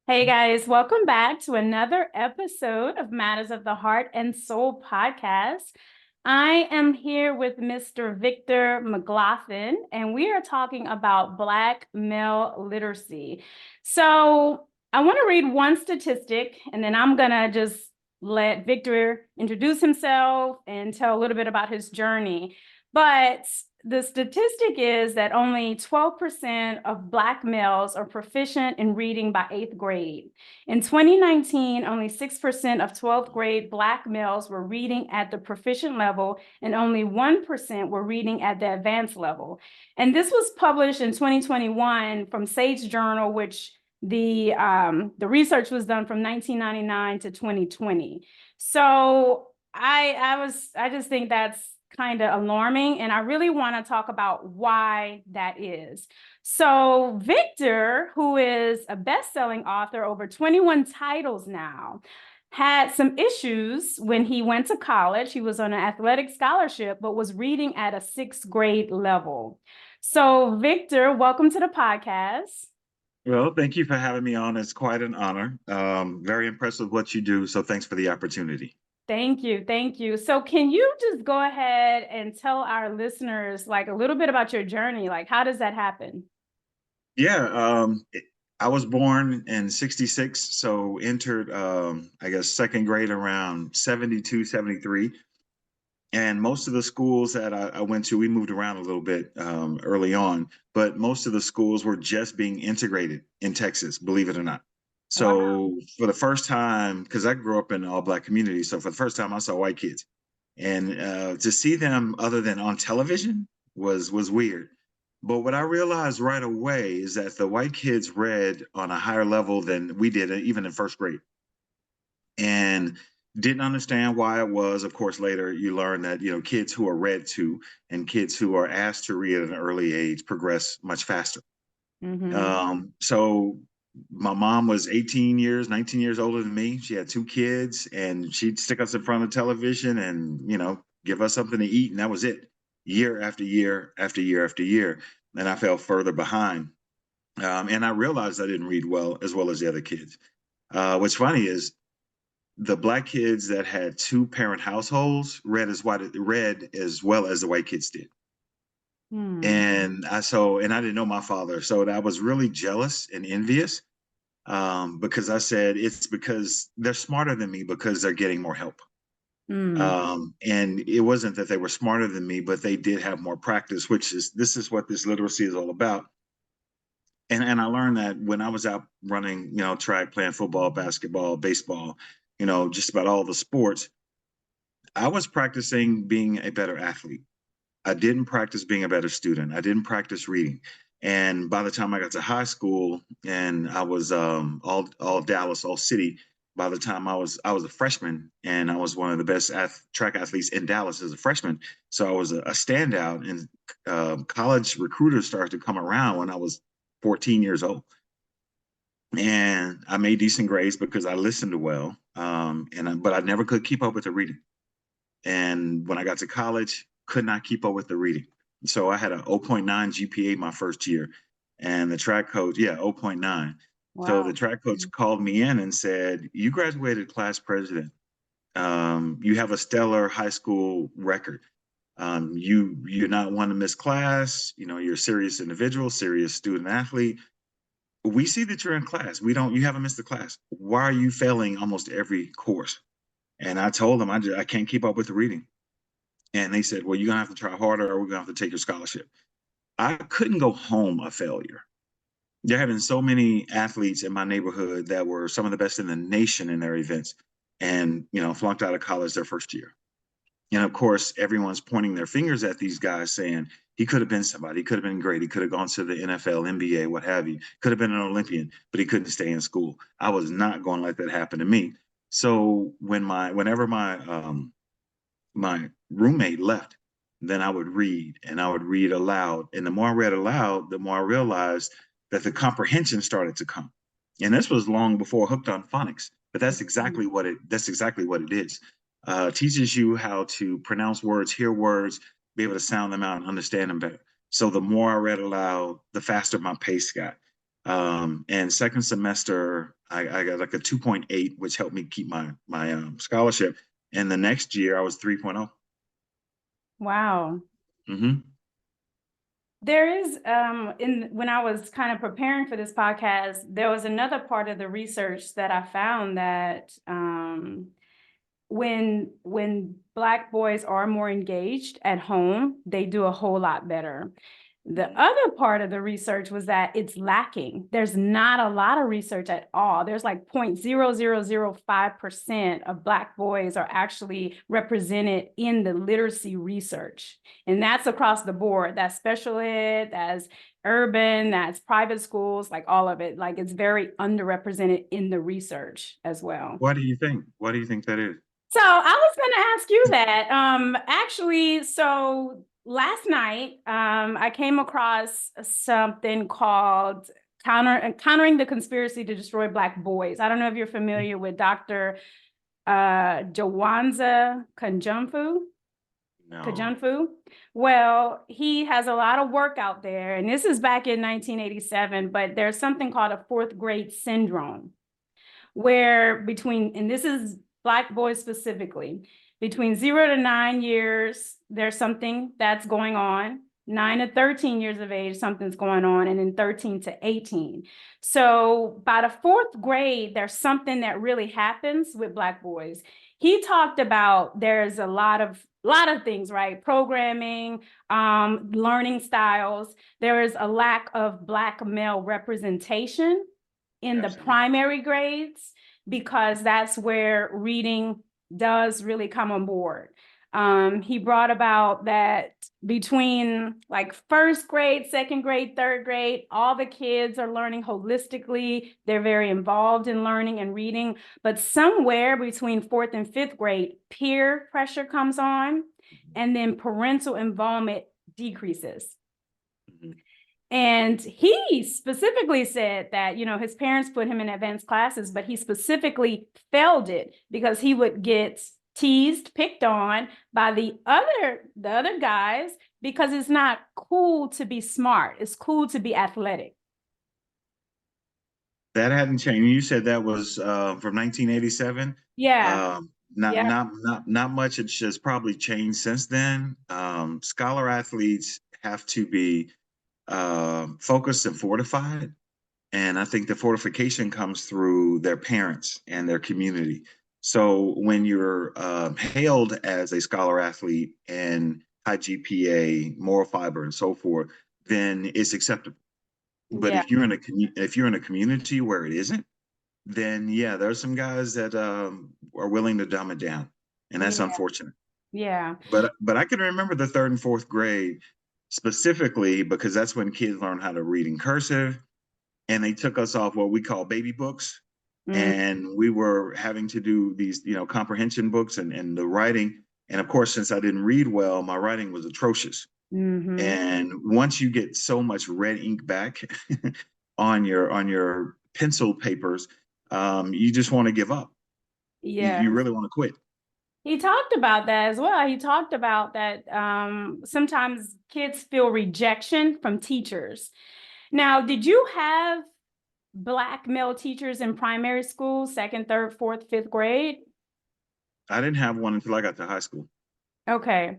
Hey guys, welcome back to another episode of Matters of the Heart and Soul podcast. I am here with Mr. Victor McGlothin, and we are talking about Black male literacy. So I want to read one statistic, and then I'm going to just let Victor introduce himself and tell a little bit about his journey. But the statistic is that only 12% of Black males are proficient in reading by 8th grade. In 2019, only 6% of 12th grade Black males were reading at the proficient level, and only 1% were reading at the advanced level. And this was published in 2021 from Sage Journal, which the research was done from 1999 to 2020. So I just think that's kind of alarming, and I really want to talk about why that is. So Victor, who is a best-selling author, over 21 titles now, had some issues when he went to college. He was on an athletic scholarship, but was reading at a 6th grade level. So Victor, welcome to the podcast. Well, thank you for having me on. It's quite an honor. Very impressed with what you do. So thanks for the opportunity. Thank you. Thank you. So can you just go ahead and tell our listeners like a little bit about your journey? Like, how does that happen? Yeah, I was born in 66, so entered, I guess, second grade around 72, 73. And most of the schools that I went to, we moved around a little bit early on, but most of the schools were just being integrated in Texas, believe it or not. Wow. So for the first time, because I grew up in an all Black community, so for the first time I saw white kids. And to see them other than on television was weird. But what I realized right away is that the white kids read on a higher level than we did, even in first grade, and didn't understand why it was. Of course, later you learn that kids who are read to and kids who are asked to read at an early age progress much faster. Mm-hmm. So my mom was 18 years, 19 years older than me. She had two kids, and she'd stick us in front of the television and, give us something to eat. And that was it, year after year after year after year. And I fell further behind. And I realized I didn't read well as the other kids. What's funny is the Black kids that had two parent households read as well as the white kids did. Hmm. And I didn't know my father, so I was really jealous and envious, because I said it's because they're smarter than me because they're getting more help. Hmm. And it wasn't that they were smarter than me, but they did have more practice, this is what this literacy is all about. And I learned that when I was out running, track, playing football, basketball, baseball, just about all the sports, I was practicing being a better athlete. I didn't practice being a better student. I didn't practice reading. And by the time I got to high school, and I was all Dallas, all city. By the time I was a freshman, and I was one of the best track athletes in Dallas as a freshman. So I was a standout, and college recruiters started to come around when I was 14 years old. And I made decent grades because I listened well, but I never could keep up with the reading. And when I got to college, could not keep up with the reading. So I had a 0.9 GPA my first year. And the track coach, yeah, 0.9. So the Wow. track coach called me in and said, "You graduated class president. You have a stellar high school record. You're not one to miss class. You're a serious individual, serious student athlete. We see that you're in class. You haven't missed the class. Why are you failing almost every course?" And I told them I can't keep up with the reading. And they said, "Well, you're gonna have to try harder, or we're gonna have to take your scholarship." I couldn't go home a failure. There have been so many athletes in my neighborhood that were some of the best in the nation in their events, and flunked out of college their first year. And of course, everyone's pointing their fingers at these guys, saying he could have been somebody. He could have been great. He could have gone to the NFL, NBA, what have you. Could have been an Olympian, but he couldn't stay in school. I was not going to let that happen to me. So whenever my roommate left, then I would read, and I would read aloud. And the more I read aloud, the more I realized that the comprehension started to come. And this was long before Hooked on Phonics, but that's exactly what it is. Teaches you how to pronounce words, hear words, be able to sound them out and understand them better. So the more I read aloud, the faster my pace got. And second semester, I got like a 2.8, which helped me keep my scholarship. And the next year, I was 3.0. Wow. Mm-hmm. There is in when I was kind of preparing for this podcast, there was another part of the research that I found that when Black boys are more engaged at home, they do a whole lot better. The other part of the research was that it's lacking. There's not a lot of research at all. There's like 0.0005% of Black boys are actually represented in the literacy research. And that's across the board. That's special ed, that's urban, that's private schools, like all of it. Like it's very underrepresented in the research as well. What do you think? What do you think that is? So I was going to ask you that. Actually, so last night, I came across something called Countering the Conspiracy to Destroy Black Boys. I don't know if you're familiar with Dr. Jawanza Kanjumfu. No. Kajanfu. Well, he has a lot of work out there, and this is back in 1987, but there's something called a fourth grade syndrome, where and this is Black boys specifically, between 0 to 9 years, there's something that's going on. 9 to 13 years of age, something's going on, and then 13 to 18. So by the fourth grade, there's something that really happens with Black boys. He talked about there's a lot of things, right? Programming, learning styles. There is a lack of Black male representation in the primary grades, because that's where reading does really come on board. He brought about that between like first grade, second grade, third grade, all the kids are learning holistically. They're very involved in learning and reading, but somewhere between fourth and fifth grade, peer pressure comes on, and then parental involvement decreases. Mm-hmm. And he specifically said that, his parents put him in advanced classes, but he specifically failed it because he would get teased, picked on by the other guys, because it's not cool to be smart. It's cool to be athletic. That hadn't changed. You said that was from 1987. Yeah. Not much. It's just probably changed since then. Scholar athletes have to be focused and fortified. And I think the fortification comes through their parents and their community. So when you're hailed as a scholar athlete and high GPA, moral fiber, and so forth, then it's acceptable. But if you're in a community where it isn't, then yeah, there's some guys that are willing to dumb it down, and that's unfortunate. Yeah. But I can remember the third and fourth grade specifically because that's when kids learn how to read in cursive, and they took us off what we call baby books, and we were having to do these, comprehension books and the writing. And of course, since I didn't read well, my writing was atrocious. Mm-hmm. And once you get so much red ink back on your pencil papers, you just want to give up. Yeah, you really want to quit. He talked about that as well. He talked about that sometimes kids feel rejection from teachers. Now, did you have Black male teachers in primary school, second, third, fourth, fifth grade? I didn't have one until I got to high school. Okay.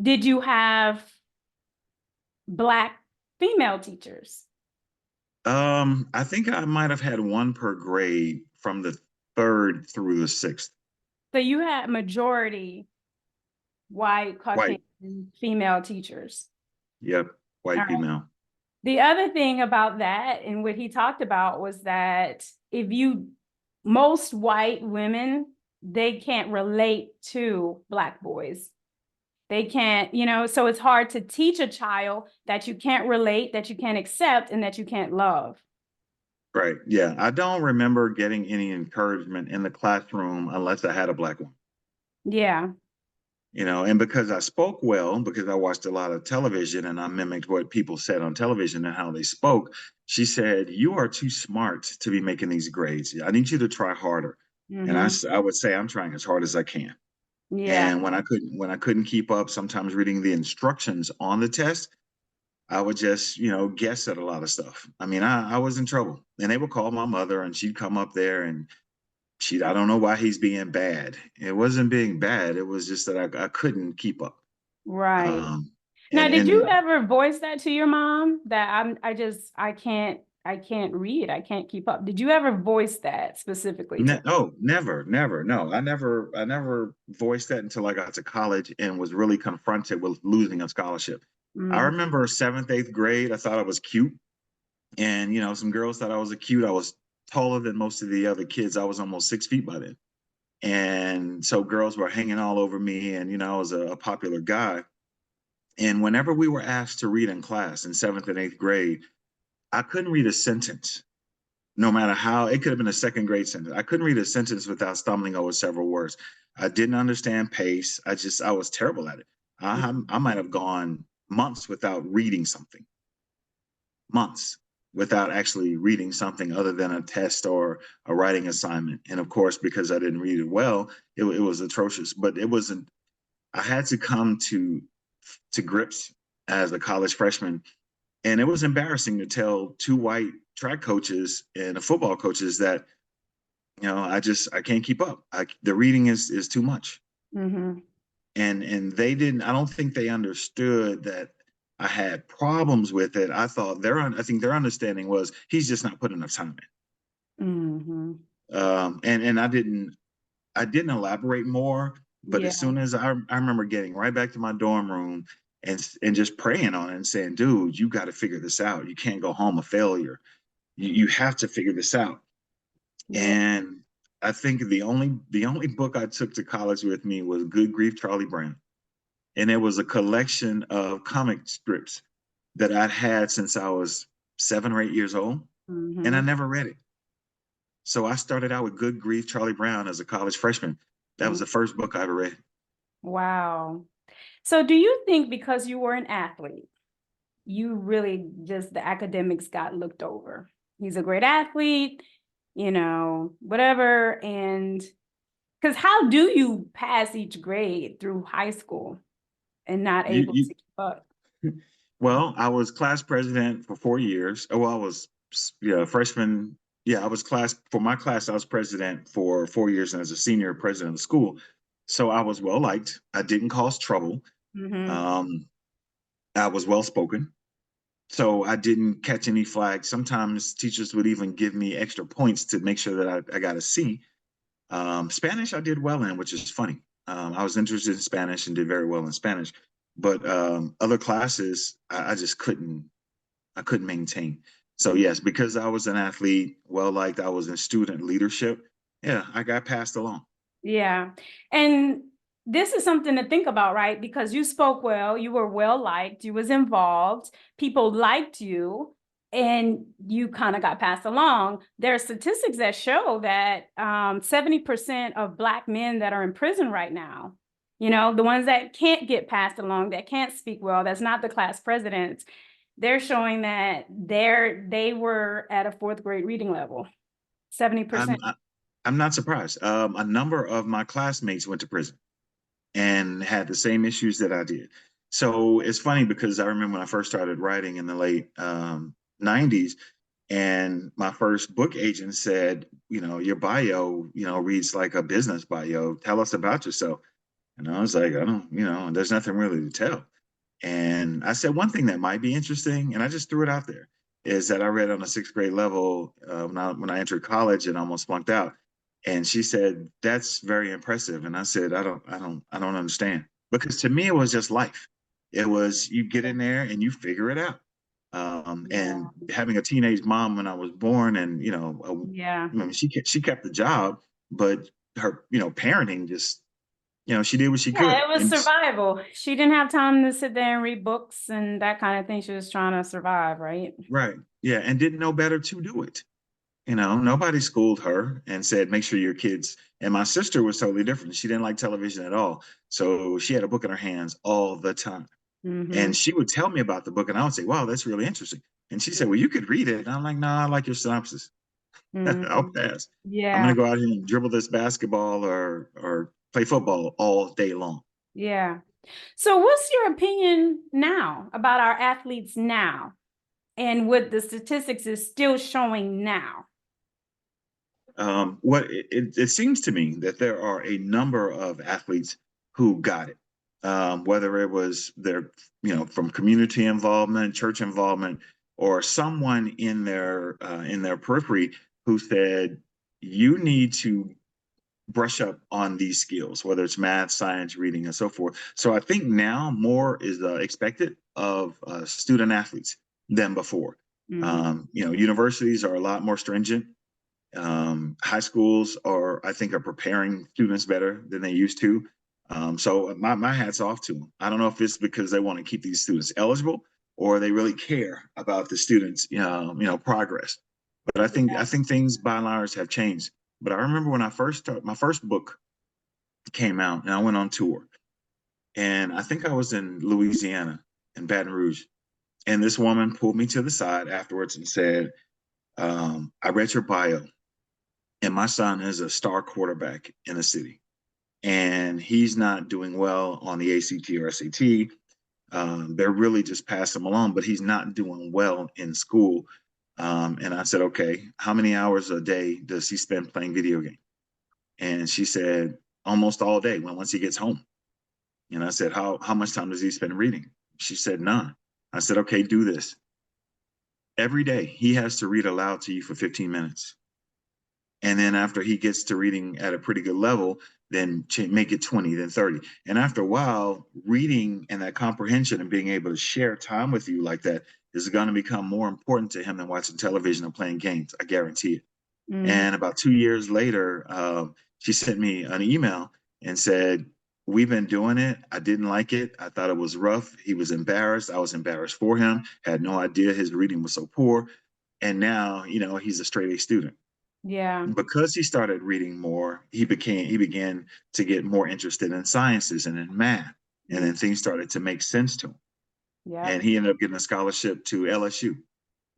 Did you have Black female teachers? I think I might have had one per grade from the third through the sixth. So you had majority white, Caucasian female teachers. Yep, white female. The other thing about that, and what he talked about, was that most white women, they can't relate to Black boys. They can't, so it's hard to teach a child that you can't relate, that you can't accept, and that you can't love. Right. Yeah. I don't remember getting any encouragement in the classroom unless I had a Black one. Yeah. And because I spoke well, because I watched a lot of television and I mimicked what people said on television and how they spoke, she said, "You are too smart to be making these grades. I need you to try harder." Mm-hmm. And I would say I'm trying as hard as I can. Yeah. And when I couldn't keep up, sometimes reading the instructions on the test, I would just, guess at a lot of stuff. I mean, I was in trouble. And they would call my mother and she'd come up there and I don't know why he's being bad. It wasn't being bad. It was just that I couldn't keep up. Right. Um, Now, and did you and ever voice that to your mom that I can't read, I can't keep up? Did you ever voice that specifically to oh, never, never, no, I never voiced that until I got to college and was really confronted with losing a scholarship. I her? remember seventh, eighth grade, I thought I was cute. And, some girls thought I was cute. I was taller than most of the other kids. I was almost 6 feet by then. And so girls were hanging all over me. And, I was a popular guy. And whenever we were asked to read in class in seventh and eighth grade, I couldn't read a sentence, no matter how it could have been a second grade sentence. I couldn't read a sentence without stumbling over several words. I didn't understand pace. I was terrible at it. I might have gone months without reading something, months without actually reading something other than a test or a writing assignment. And of course, because I didn't read it well, it was atrocious. But it wasn't. I had to come to grips as a college freshman, and it was embarrassing to tell two white track coaches and football coaches that I can't keep up. The reading is too much. Mm-hmm. And they didn't. I don't think they understood that I had problems with it. I think their understanding was he's just not putting enough time Mm-hmm. in. And I didn't elaborate more, but as Yeah. soon as I remember getting right back to my dorm room and just praying on it and saying, dude, you got to figure this out. You can't go home a failure. You have to figure this out. Yeah. And I think the only book I took to college with me was Good Grief, Charlie Brown. And it was a collection of comic strips that I'd had since I was 7 or 8 years old, and I Mm-hmm. never read it. So I started out with Good Grief, Charlie Brown as a college freshman. That was Mm. the first book I ever read. Wow. So do you think because you were an athlete, you really just the academics got looked over? He's a great athlete, whatever. And because how do you pass each grade through high school and not able You, to keep up? well, I was class president for 4 years. Oh, well, I was freshman. Yeah, I was class for my class. I was president for 4 years, and as a senior president of the school, so I was well liked. I didn't cause trouble. Mm-hmm. Um, I was well spoken. So I didn't catch any flags. Sometimes teachers would even give me extra points to make sure that I got a C. Spanish I did well in, which is funny. I was interested in Spanish and did very well in Spanish, but other classes I just couldn't. I couldn't maintain. So yes, because I was an athlete, well liked, I was in student leadership. Yeah, I got passed along. Yeah. And this is something to think about, right? Because you spoke well, you were well liked, you was involved, people liked you, and you kind of got passed along. There are statistics that show that 70% of Black men that are in prison right now, the ones that can't get passed along, that can't speak well, that's not the class presidents, they're showing that they were at a fourth grade reading level, 70%. I'm not surprised. A number of my classmates went to prison and had the same issues that I did. So it's funny because I remember when I first started writing in the late 90s, and my first book agent said, your bio, reads like a business bio. Tell us about yourself. And I was like, I don't, there's nothing really to tell. And I said, one thing that might be interesting, and I just threw it out there, is that I read on a sixth grade level when I entered college and almost flunked out. And she said, that's very impressive. And I said, I don't understand. Because to me, it was just life. It was you get in there and you figure it out. And Yeah. having a teenage mom when I was born, and Yeah. I mean, she kept the job, but her parenting just she did what she Yeah, could, it was and survival. She didn't have time to sit there and read books and that kind of thing. She was trying to survive, right? right, yeah, and didn't know better to do it. Nobody schooled her and said, make sure your kids. And my sister was totally different. She didn't like television at all. So she had a book in her hands all the time. Mm-hmm. And she would tell me about the book, and I would say, wow, that's really interesting. And she said, well, you could read it. And I'm like, no, I like your synopsis. I'll Mm-hmm. pass. I'm Yeah. going to go out here and dribble this basketball or play football all day long. Yeah. So what's your opinion now about our athletes now and what the statistics is still showing now? What it seems to me that there are a number of athletes who got it, whether it was their, from community involvement, church involvement, or someone in their periphery who said, you need to brush up on these skills, whether it's math, science, reading, and so forth. So I think now more is expected of student athletes than before. Mhm. Universities are a lot more stringent. High schools I think, are preparing students better than they used to. So my hat's off to them. I don't know if it's because they want to keep these students eligible or they really care about the students, progress. But I think things by and large have changed. But I remember when I first started, my first book came out and I went on tour. And I think I was in Louisiana, in Baton Rouge. And this woman pulled me to the side afterwards and said, I read your bio, and my son is a star quarterback in the city. And he's not doing well on the ACT or SAT. They're really just passing him along, but he's not doing well in school. And I said, okay, how many hours a day does he spend playing video games? And she said, almost all day once he gets home. And I said, how much time does he spend reading? She said, none. I said, okay, do this. Every day he has to read aloud to you for 15 minutes. And then after he gets to reading at a pretty good level, then make it 20, then 30. And after a while, reading and that comprehension and being able to share time with you like that is going to become more important to him than watching television or playing games. I guarantee it. Mhm. And about 2 years later, she sent me an email and said, we've been doing it. I didn't like it. I thought it was rough. He was embarrassed. I was embarrassed for him. Had no idea his reading was so poor. And now, he's a straight A student. Yeah. Because he started reading more, he began to get more interested in sciences and in math. And Mm. then things started to make sense to him. Yep. And he ended up getting a scholarship to LSU.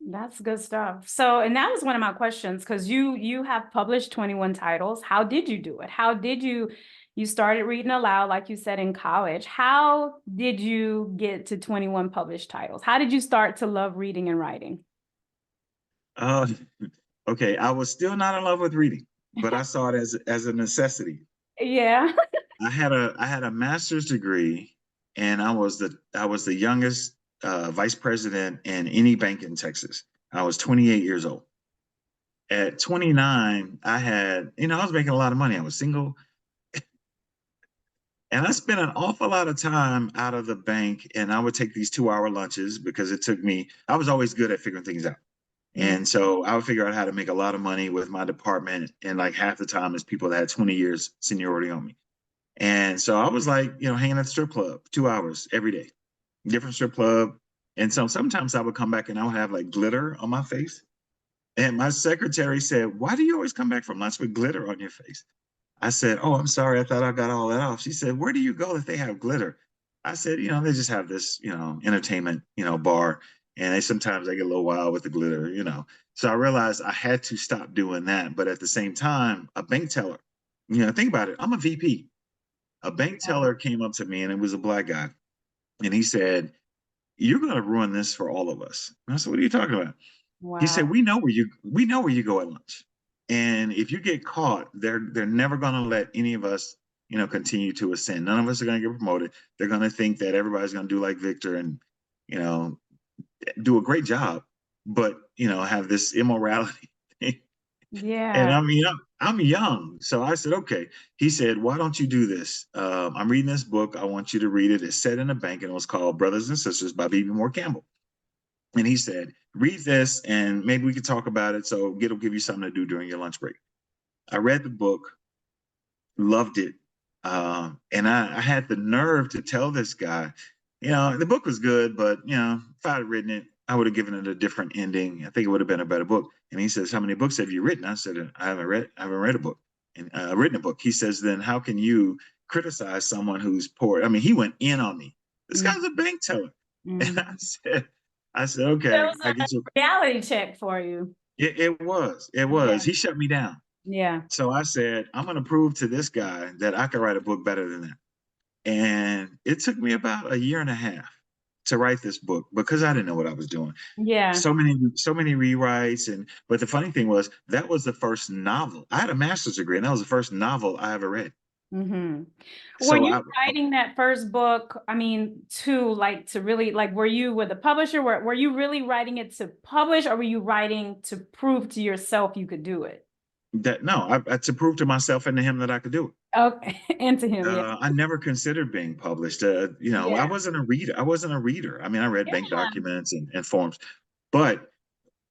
That's good stuff. So, and that was one of my questions because you have published 21 titles. How did you do it? How did you started reading aloud, like you said, in college? How did you get to 21 published titles? How did you start to love reading and writing? Uh, okay, I was still not in love with reading, but I saw it as a necessity. Yeah. I had a master's degree, and I was the youngest vice president in any bank in Texas. I was 28 years old. At 29, I was making a lot of money. I was single, and I spent an awful lot of time out of the bank, and I would take these 2-hour lunches because I was always good at figuring things out. Mm. And so I would figure out how to make a lot of money with my department. And like half the time is people that had 20 years seniority on me. And so I was like, hanging at the strip club 2 hours every day, different strip club. And so sometimes I would come back and I would have like glitter on my face. And my secretary said, why do you always come back from lunch with glitter on your face? I said, oh, I'm sorry. I thought I got all that off. She said, where do you go that they have glitter? I said, they just have this, entertainment, bar. And they get a little wild with the glitter. So I realized I had to stop doing that. But at the same time, a bank teller, think about it. I'm a VP. A bank teller came up to me, and it was a black guy. And he said, you're going to ruin this for all of us. And I said, what are you talking about? He Wow. said, we know where you go at lunch. And if you get caught, they're never gonna let any of us, continue to ascend. None of us are gonna get promoted. They're gonna think that everybody's gonna do like Victor and, you know, do a great job, but have this immorality. And Yeah. I mean, I'm young. So I said, okay. He said, why don't you do this? I'm reading this book. I want you to read it. It's set in a bank, and it was called Brothers and Sisters by B.B. Moore Campbell. And he said, read this and maybe we could talk about it. So it'll give you something to do during your lunch break. I read the book, loved it. And I had the nerve to tell this guy, the book was good, but, if I had written it, I would have given it a different ending. I think it would have been a better book. And he says, how many books have you written? I said, I haven't read a book and written a book. He says, then how can you criticize someone who's poor? I mean, he went in on me. This Mm. guy's a bank teller. And Mm. I said, It okay, was I a get you. reality check for you. It was. Yeah. He shut me down. Yeah. So I said, I'm going to prove to this guy that I can write a book better than that. And it took me about a year and a half to write this book because I didn't know what I was doing. Yeah. So many rewrites. But the funny thing was that was the first novel. I had a master's degree, and that was the first novel I ever read. Mm-hmm. Were So you writing that first book, I mean, to really, like, were you with a publisher? Were you really writing it to publish, or were you writing to prove to yourself you could do it? that no, I to prove to myself and to him that I could do it. Okay. And to him, yeah. I never considered being published. I Yeah. wasn't a reader. I wasn't a reader. I mean, I read bank Yeah. documents and forms, but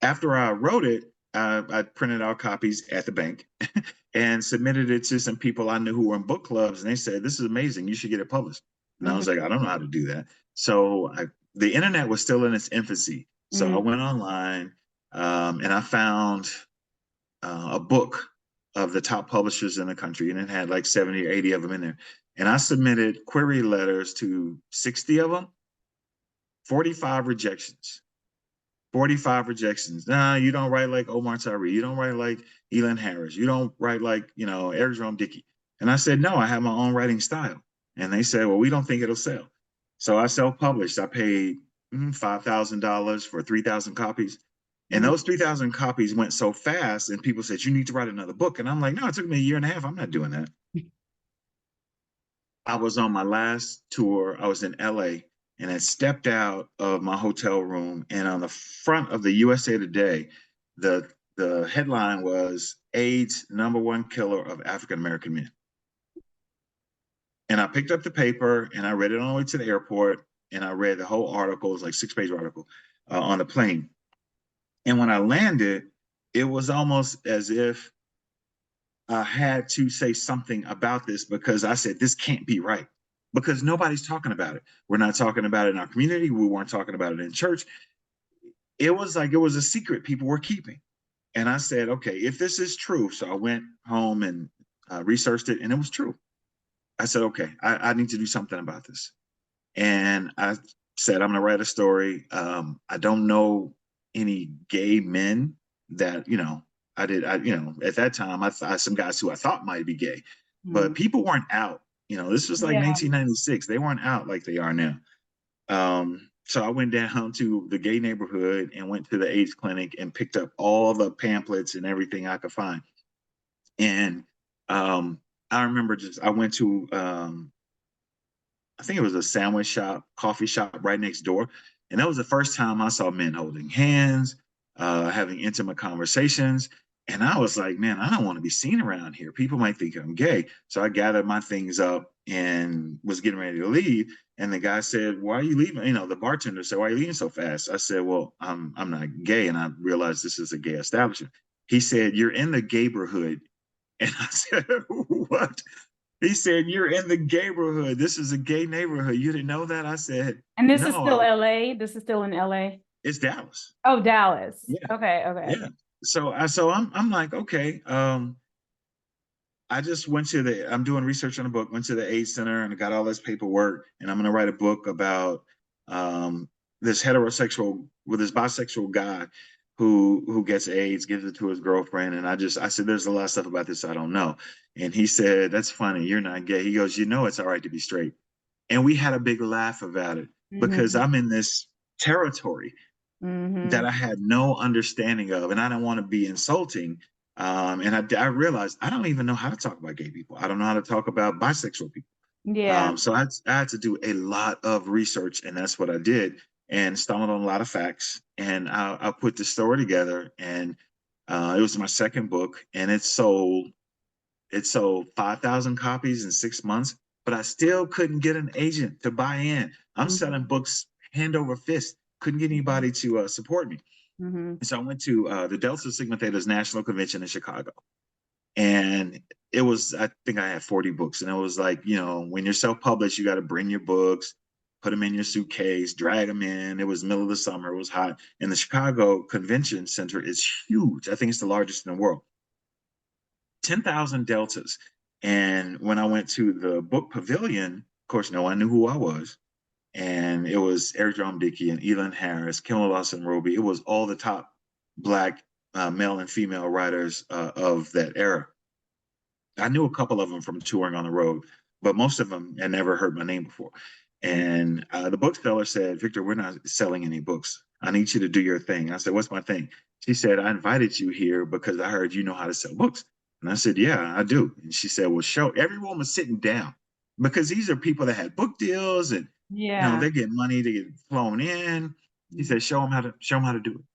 after I wrote it, I printed out copies at the bank and submitted it to some people I knew who were in book clubs, and they said, "This is amazing. You should get it published." And I Mhm. was like, "I don't know how to do that." So the internet was still in its infancy, so I Mhm. went online and I found a book of the top publishers in the country, and it had like 70 or 80 of them in there. And I submitted query letters to 60 of them, 45 rejections. 45 rejections. Nah, you don't write like Omar Tyree. You don't write like Elon Harris. You don't write like, Eric Jerome Dickey. And I said, no, I have my own writing style. And they said, well, we don't think it'll sell. So I self-published. I paid $5,000 for 3,000 copies. And Mhm. those 3,000 copies went so fast, and people said, you need to write another book. And I'm like, no, it took me a year and a half. I'm not doing that. I was on my last tour. I was in LA, and I stepped out of my hotel room, and on the front of the USA Today, the headline was AIDS number one killer of African American men. And I picked up the paper and I read it on the way to the airport, and I read the whole article. It was like 6 page article on the plane. And when I landed, it was almost as if I had to say something about this because I said, this can't be right because nobody's talking about it. We're not talking about it in our community. We weren't talking about it in church. It was like it was a secret people were keeping. And I said, okay, if this is true. So I went home and researched it, and it was true. I said, okay, I need to do something about this. And I said, I'm going to write a story. I don't know any gay men that, at that time, I some guys who I thought might be gay, but Mhm. people weren't out. This was like Yeah. 1996. They weren't out like they are now. So I went down to the gay neighborhood and went to the AIDS clinic and picked up all the pamphlets and everything I could find. And I remember I went to I think it was a sandwich shop, coffee shop right next door. And that was the first time I saw men holding hands, having intimate conversations. And I was like, man, I don't want to be seen around here. People might think I'm gay. So I gathered my things up and was getting ready to leave. And the guy said, why are you leaving? The bartender said, why are you leaving so fast? I said, well, I'm not gay. And I realized this is a gay establishment. He said, you're in the gayborhood. And I said, what? He said, you're in the gayborhood. This is a gay neighborhood. You didn't know that? I said, And this is still no, LA. This is still in LA. it's Dallas. Oh, Dallas. Yeah, Okay, okay. yeah. So I'm like, okay. I just I'm doing research on a book, went to the AIDS Center and got all this paperwork, and I'm gonna write a book about um this bisexual guy who gets AIDS, gives it to his girlfriend. And I said, there's a lot of stuff about this I don't know. And he said, that's funny, you're not gay. He goes, it's all right to be straight. And we had a big laugh about it because Mhm. I'm in this territory that Mhm. I had no understanding of, and I don't want to be insulting. And I realized I don't even know how to talk about gay people. I don't know how to talk about bisexual people. Yeah. So I had to do a lot of research, and that's what I did, and stumbled on a lot of facts. And I put the story together, and it was my second book, and it sold 5,000 copies in 6 months, but I still couldn't get an agent to buy in. I'm selling Mhm. books hand over fist. Couldn't get anybody to support me. Mhm. So I went to the Delta Sigma Theta's National Convention in Chicago. And I think I had 40 books. And it was like, when you're self-published, you got to bring your books, put them in your suitcase, drag them in. It was middle of the summer. It was hot. And the Chicago Convention Center is huge. I think it's the largest in the world. 10,000 deltas. And when I went to the book pavilion, of course, no one knew who I was. And it was Eric Jerome Dickey and Elon Harris, Kim Lawson Roby. It was all the top Black male and female writers of that era. I knew a couple of them from touring on the road, but most of them had never heard my name before. And the bookseller said, Victor, we're not selling any books. I need you to do your thing. I said, what's my thing? She said, I invited you here because I heard you know how to sell books. And I said, yeah, I do. And she said, well, show. Everyone was sitting down because these are people that had book deals and, Yeah. they get money to get flown in. She said, show them how to do it.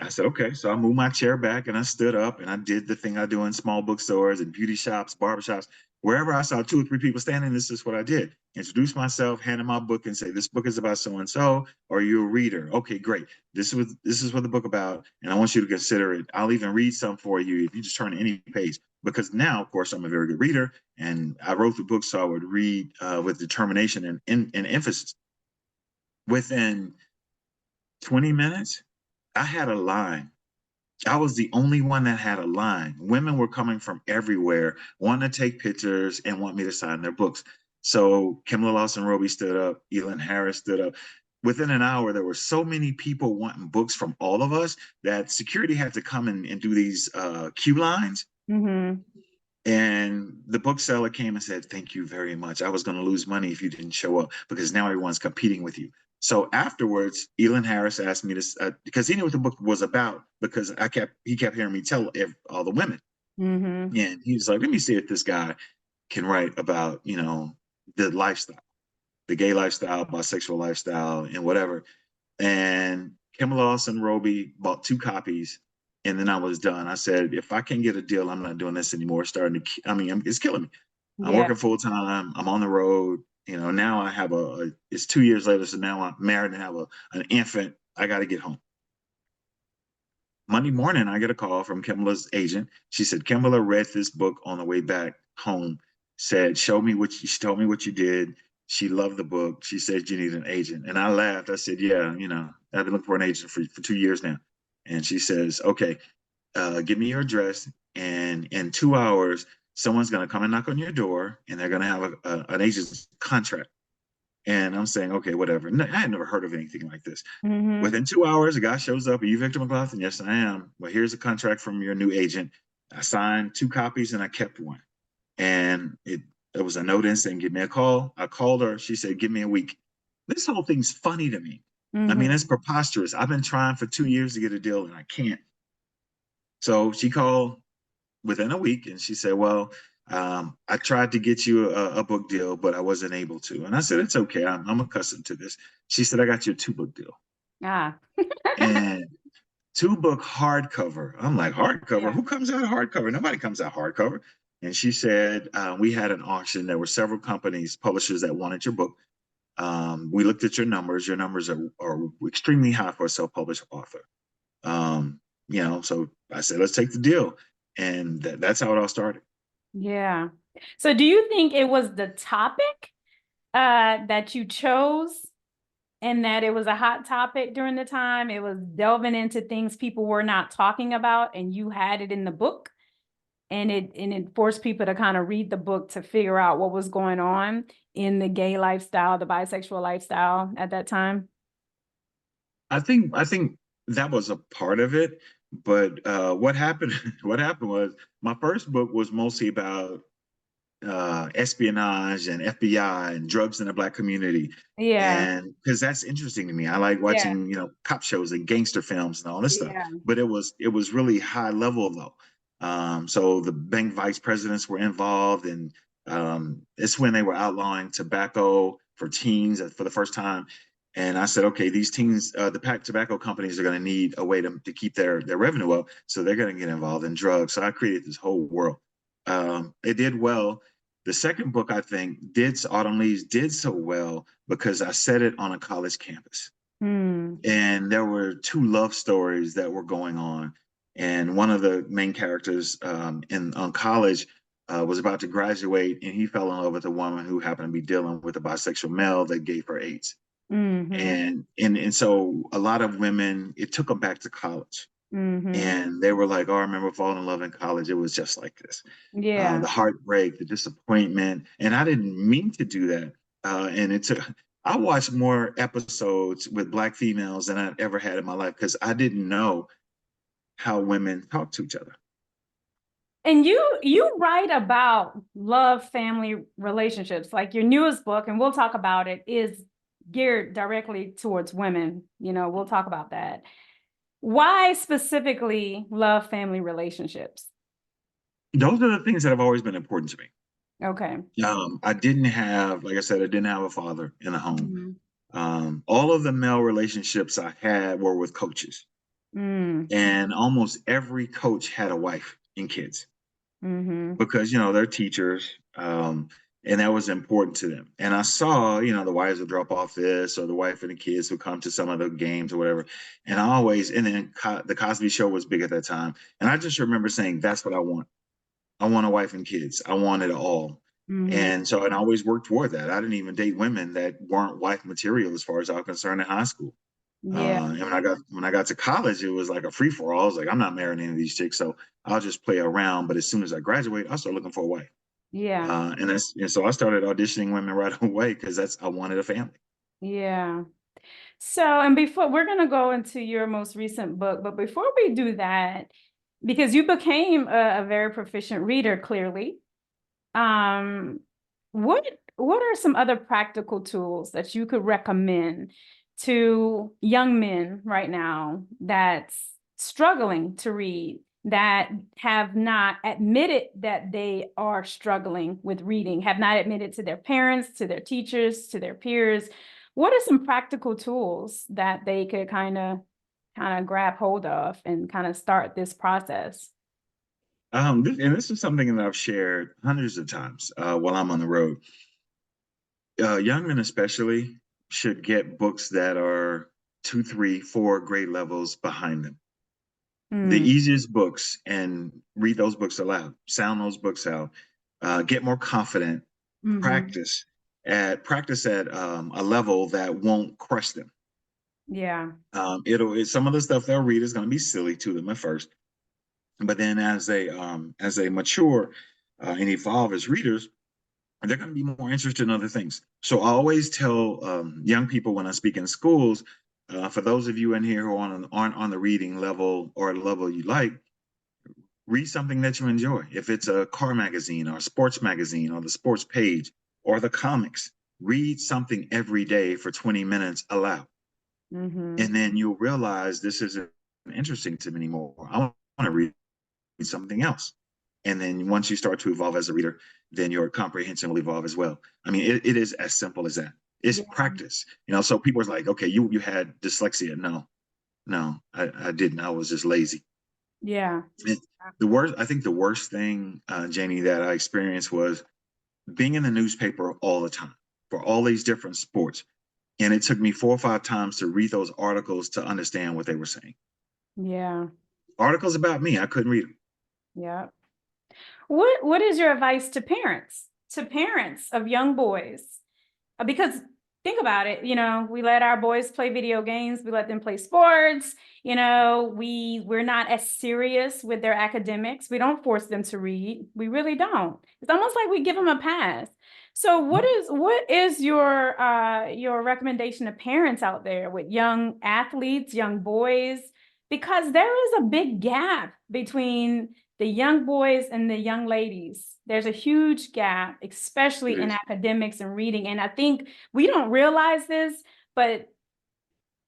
I said, okay. So I moved my chair back and I stood up and I did the thing I do in small bookstores and beauty shops, barbershops. Wherever I saw 2 or 3 people standing, this is what I did. Introduce myself, hand them my book and say, this book is about so and so. Are you a reader? Okay, great. This is what the book about. And I want you to consider it. I'll even read some for you if you just turn to any page. Because now, of course, I'm a very good reader. And I wrote the book so I would read with determination and emphasis. Within 20 minutes, I had a line. I was the only one that had a line. Women were coming from everywhere, wanting to take pictures and want me to sign their books. So Kimla Lawson Roby stood up, Elin Harris stood up. Within an hour, there were so many people wanting books from all of us that security had to come and do these queue lines. Mm-hmm. And the bookseller came and said, thank you very much. I was going to lose money if you didn't show up because now everyone's competing with you. So afterwards, Elin Harris asked me to, because he knew what the book was about, because he kept hearing me tell all the women. Mm-hmm. And he was like, let me see if this guy can write about, the lifestyle, the gay lifestyle, bisexual lifestyle, and whatever. And Kim Lawson Roby bought 2 copies, and then I was done. I said, if I can't get a deal, I'm not doing this anymore. It's killing me. I'm Yeah. working full time. I'm on the road. Now I have it's 2 years later, so now I'm married and have an infant. I got to get home. Monday morning, I get a call from Kimla's agent. She said, Kimla read this book on the way back home, said, she told me what you did. She loved the book. She said, you need an agent. And I laughed. I said, yeah, I've been looking for an agent for 2 years now. And she says, okay, give me your address. And in 2 hours, someone's going to come and knock on your door and they're going to have an agent's contract. And I'm saying, okay, whatever. I had never heard of anything like this. Mm-hmm. Within 2 hours, a guy shows up. Are you Victor McGlothin? Yes, I am. Well, here's a contract from your new agent. I signed 2 copies and I kept one. And it was a note in saying, give me a call. I called her. She said, give me a week. This whole thing's funny to me. I Mm-hmm. mean, it's preposterous. I've been trying for 2 years to get a deal and I can't. So she called within a week and she said, well, I tried to get you a book deal, but I wasn't able to. And I said, it's okay. I'm accustomed to this. She said, I got you a 2-book deal. Ah. And 2-book hardcover. I'm like, hardcover? Yeah. Who comes out hardcover? Nobody comes out hardcover. And she said, we had an auction. There were several companies, publishers that wanted your book. We looked at your numbers. Your numbers are extremely high for a self-published author. So I said, let's take the deal. And that's how it all started. Yeah. So do you think it was the topic that you chose and that it was a hot topic during the time? It was delving into things people were not talking about and you had it in the book and it forced people to kind of read the book to figure out what was going on in the gay lifestyle, the bisexual lifestyle at that time? I think that was a part of it. But what happened? What happened was my first book was mostly about espionage and FBI and drugs in the Black community. Yeah. And because that's interesting to me. I like Yeah. watching, cop shows and gangster films and all this stuff. Yeah. But it was really high level though. So the bank vice presidents were involved, and it's when they were outlawing tobacco for teens for the first time. And I said, okay, these teens, the tobacco companies are going to need a way to keep their revenue up, so they're going to get involved in drugs. So I created this whole world. It did well. The second book, I think, Autumn Leaves did so well because I set it on a college campus. Hmm. And there were 2 love stories that were going on. And one of the main characters on college was about to graduate, and he fell in love with a woman who happened to be dealing with a bisexual male that gave her AIDS. Mm-hmm. And so a lot of women, it took them back to college. Mm-hmm. And they were like, oh, I remember falling in love in college. It was just like this. Yeah. The heartbreak, the disappointment. And I didn't mean to do that. And I watched more episodes with Black females than I'd ever had in my life because I didn't know how women talk to each other. And you write about love, family relationships. Like your newest book, and we'll talk about it, is geared directly towards women. You know, we'll talk about that. Why specifically love, family relationships? Those are the things that have always been important to me. Okay. I didn't have, like I said, I didn't have a father in the home. Mhm. All of the male relationships I had were with coaches, Mm. and almost every coach had a wife and kids Mm-hmm. because they're teachers, and that was important to them. And I saw, the wives would drop off this, or the wife and the kids would come to some of the games or whatever. And I always, and then the Cosby Show was big at that time, and I just remember saying, "That's what I want. I want a wife and kids. I want it all." Mm-hmm. And so, and I always worked toward that. I didn't even date women that weren't wife material as far as I was concerned in high school. Yeah. And when I got to college, it was like a free for all. I was like, I'm not marrying any of these chicks, so I'll just play around. But as soon as I graduate, I start looking for a wife. Yeah. And so I started auditioning women right away because I wanted a family. Yeah. So, and before we're going to go into your most recent book, but before we do that, because you became a very proficient reader, clearly, um, what what are some other practical tools that you could recommend to young men right now that's struggling to read, that have not admitted that they are struggling with reading, have not admitted to their parents, to their teachers, to their peers? What are some practical tools that they could kind of grab hold of and kind of start this process? And this is something that I've shared hundreds of times while I'm on the road. Young men, especially, should get books that are 2, 3, 4 grade levels behind them. The Mm, easiest books, and read those books aloud, sound those books out, get more confident, hmm. practice at a level that won't crush them. Yeah. Some of the stuff they'll read is going to be silly to them at first, but then as they mature and evolve as readers, they're going to be more interested in other things. So I always tell young people when I speak in schools, for those of you in here who aren't on the reading level or the level you like, read something that you enjoy. If it's a car magazine or a sports magazine or the sports page or the comics, read something every day for 20 minutes aloud. Hmm. And then you'll realize this isn't interesting to me anymore. I want to read something else. And then once you start to evolve as a reader, then your comprehension will evolve as well. I mean, it is as simple as that. It's Yeah. practice. So people are like, okay, you had dyslexia. No, no, I didn't. I was just lazy. Yeah. And I think the worst thing, Janie, that I experienced was being in the newspaper all the time for all these different sports. And it took me 4 or 5 times to read those articles to understand what they were saying. Yeah. Articles about me, I couldn't read them. Yeah. What is your advice to parents of young boys? Because think about it, we let our boys play video games, we let them play sports, we're not as serious with their academics. We don't force them to read. We really don't. It's almost like we give them a pass. So what is your recommendation to parents out there with young athletes, young boys? Because there is a big gap between the young boys and the young ladies. There's a huge gap, It especially in is academics and reading. And I think we don't realize this, but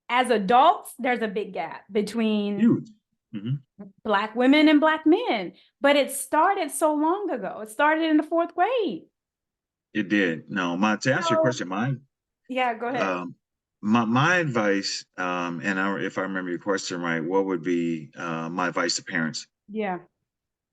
as adults, there's a big gap between huge. Mhm. Black women and Black men. But it started so long ago. It started in the fourth grade. It did. No, to answer your So, question, yeah, go ahead. um, my advice, if I remember your question right, what would be my advice to parents? Yeah.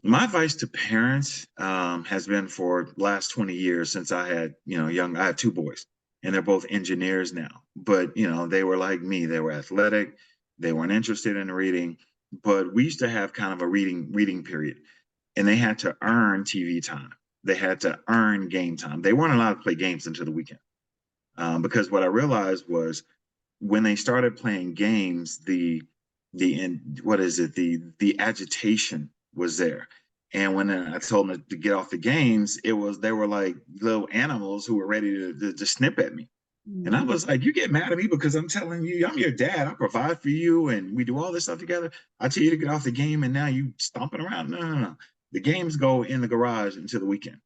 My advice to parents has been for the last 20 years since I had, I have 2 boys, and they're both engineers now. But, they were like me. They were athletic. They weren't interested in reading, but we used to have kind of a reading period, and they had to earn TV time. They had to earn game time. They weren't allowed to play games until the weekend. Because what I realized was when they started playing games, what is it? The agitation was there. And when I told them to get off the games, they were like little animals who were ready to snip at me. And I Mhm. was like, you get mad at me because I'm telling you, I'm your dad. I provide for you and we do all this stuff together. I tell you to get off the game and now you stomping around. No, no, no. The games go in the garage until the weekend.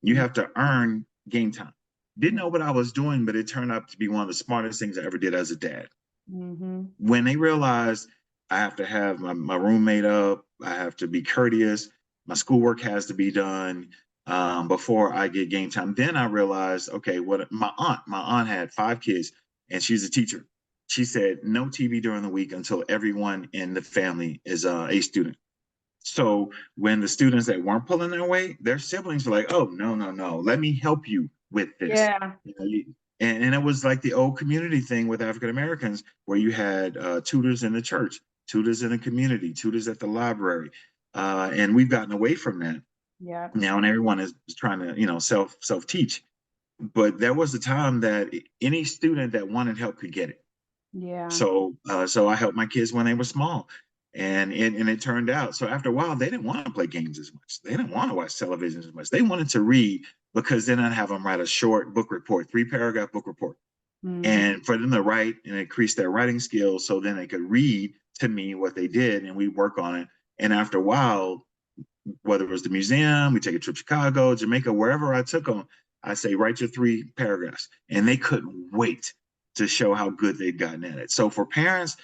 You have to earn game time. Didn't know what I was doing, but it turned out to be one of the smartest things I ever did as a dad. Mm-hmm. When they realized I have to have my roommate up, I have to be courteous, my schoolwork has to be done before I get game time. Then I realized, okay, what my aunt had 5 kids, and she's a teacher. She said no TV during the week until everyone in the family is a student. So when the students that weren't pulling their weight, their siblings were like, "Oh, no, no, no, let me help you with this." Yeah. You know, and it was like the old community thing with African Americans, where you had tutors in the church, tutors in the community, tutors at the library, and we've gotten away from that Yeah. now, and everyone is trying to, self teach. But there was a time that any student that wanted help could get it. Yeah. So I helped my kids when they were small, and it turned out. So after a while, they didn't want to play games as much. They didn't want to watch television as much. They wanted to read, because then I'd have them write a short book report, 3-paragraph book report, Mm-hmm. and for them to write and increase their writing skills, so then they could read to me what they did, and we work on it. And after a while, whether it was the museum, we take a trip to Chicago, Jamaica, wherever I took them, I say, write your 3 paragraphs. And they couldn't wait to show how good they'd gotten at it. So for parents,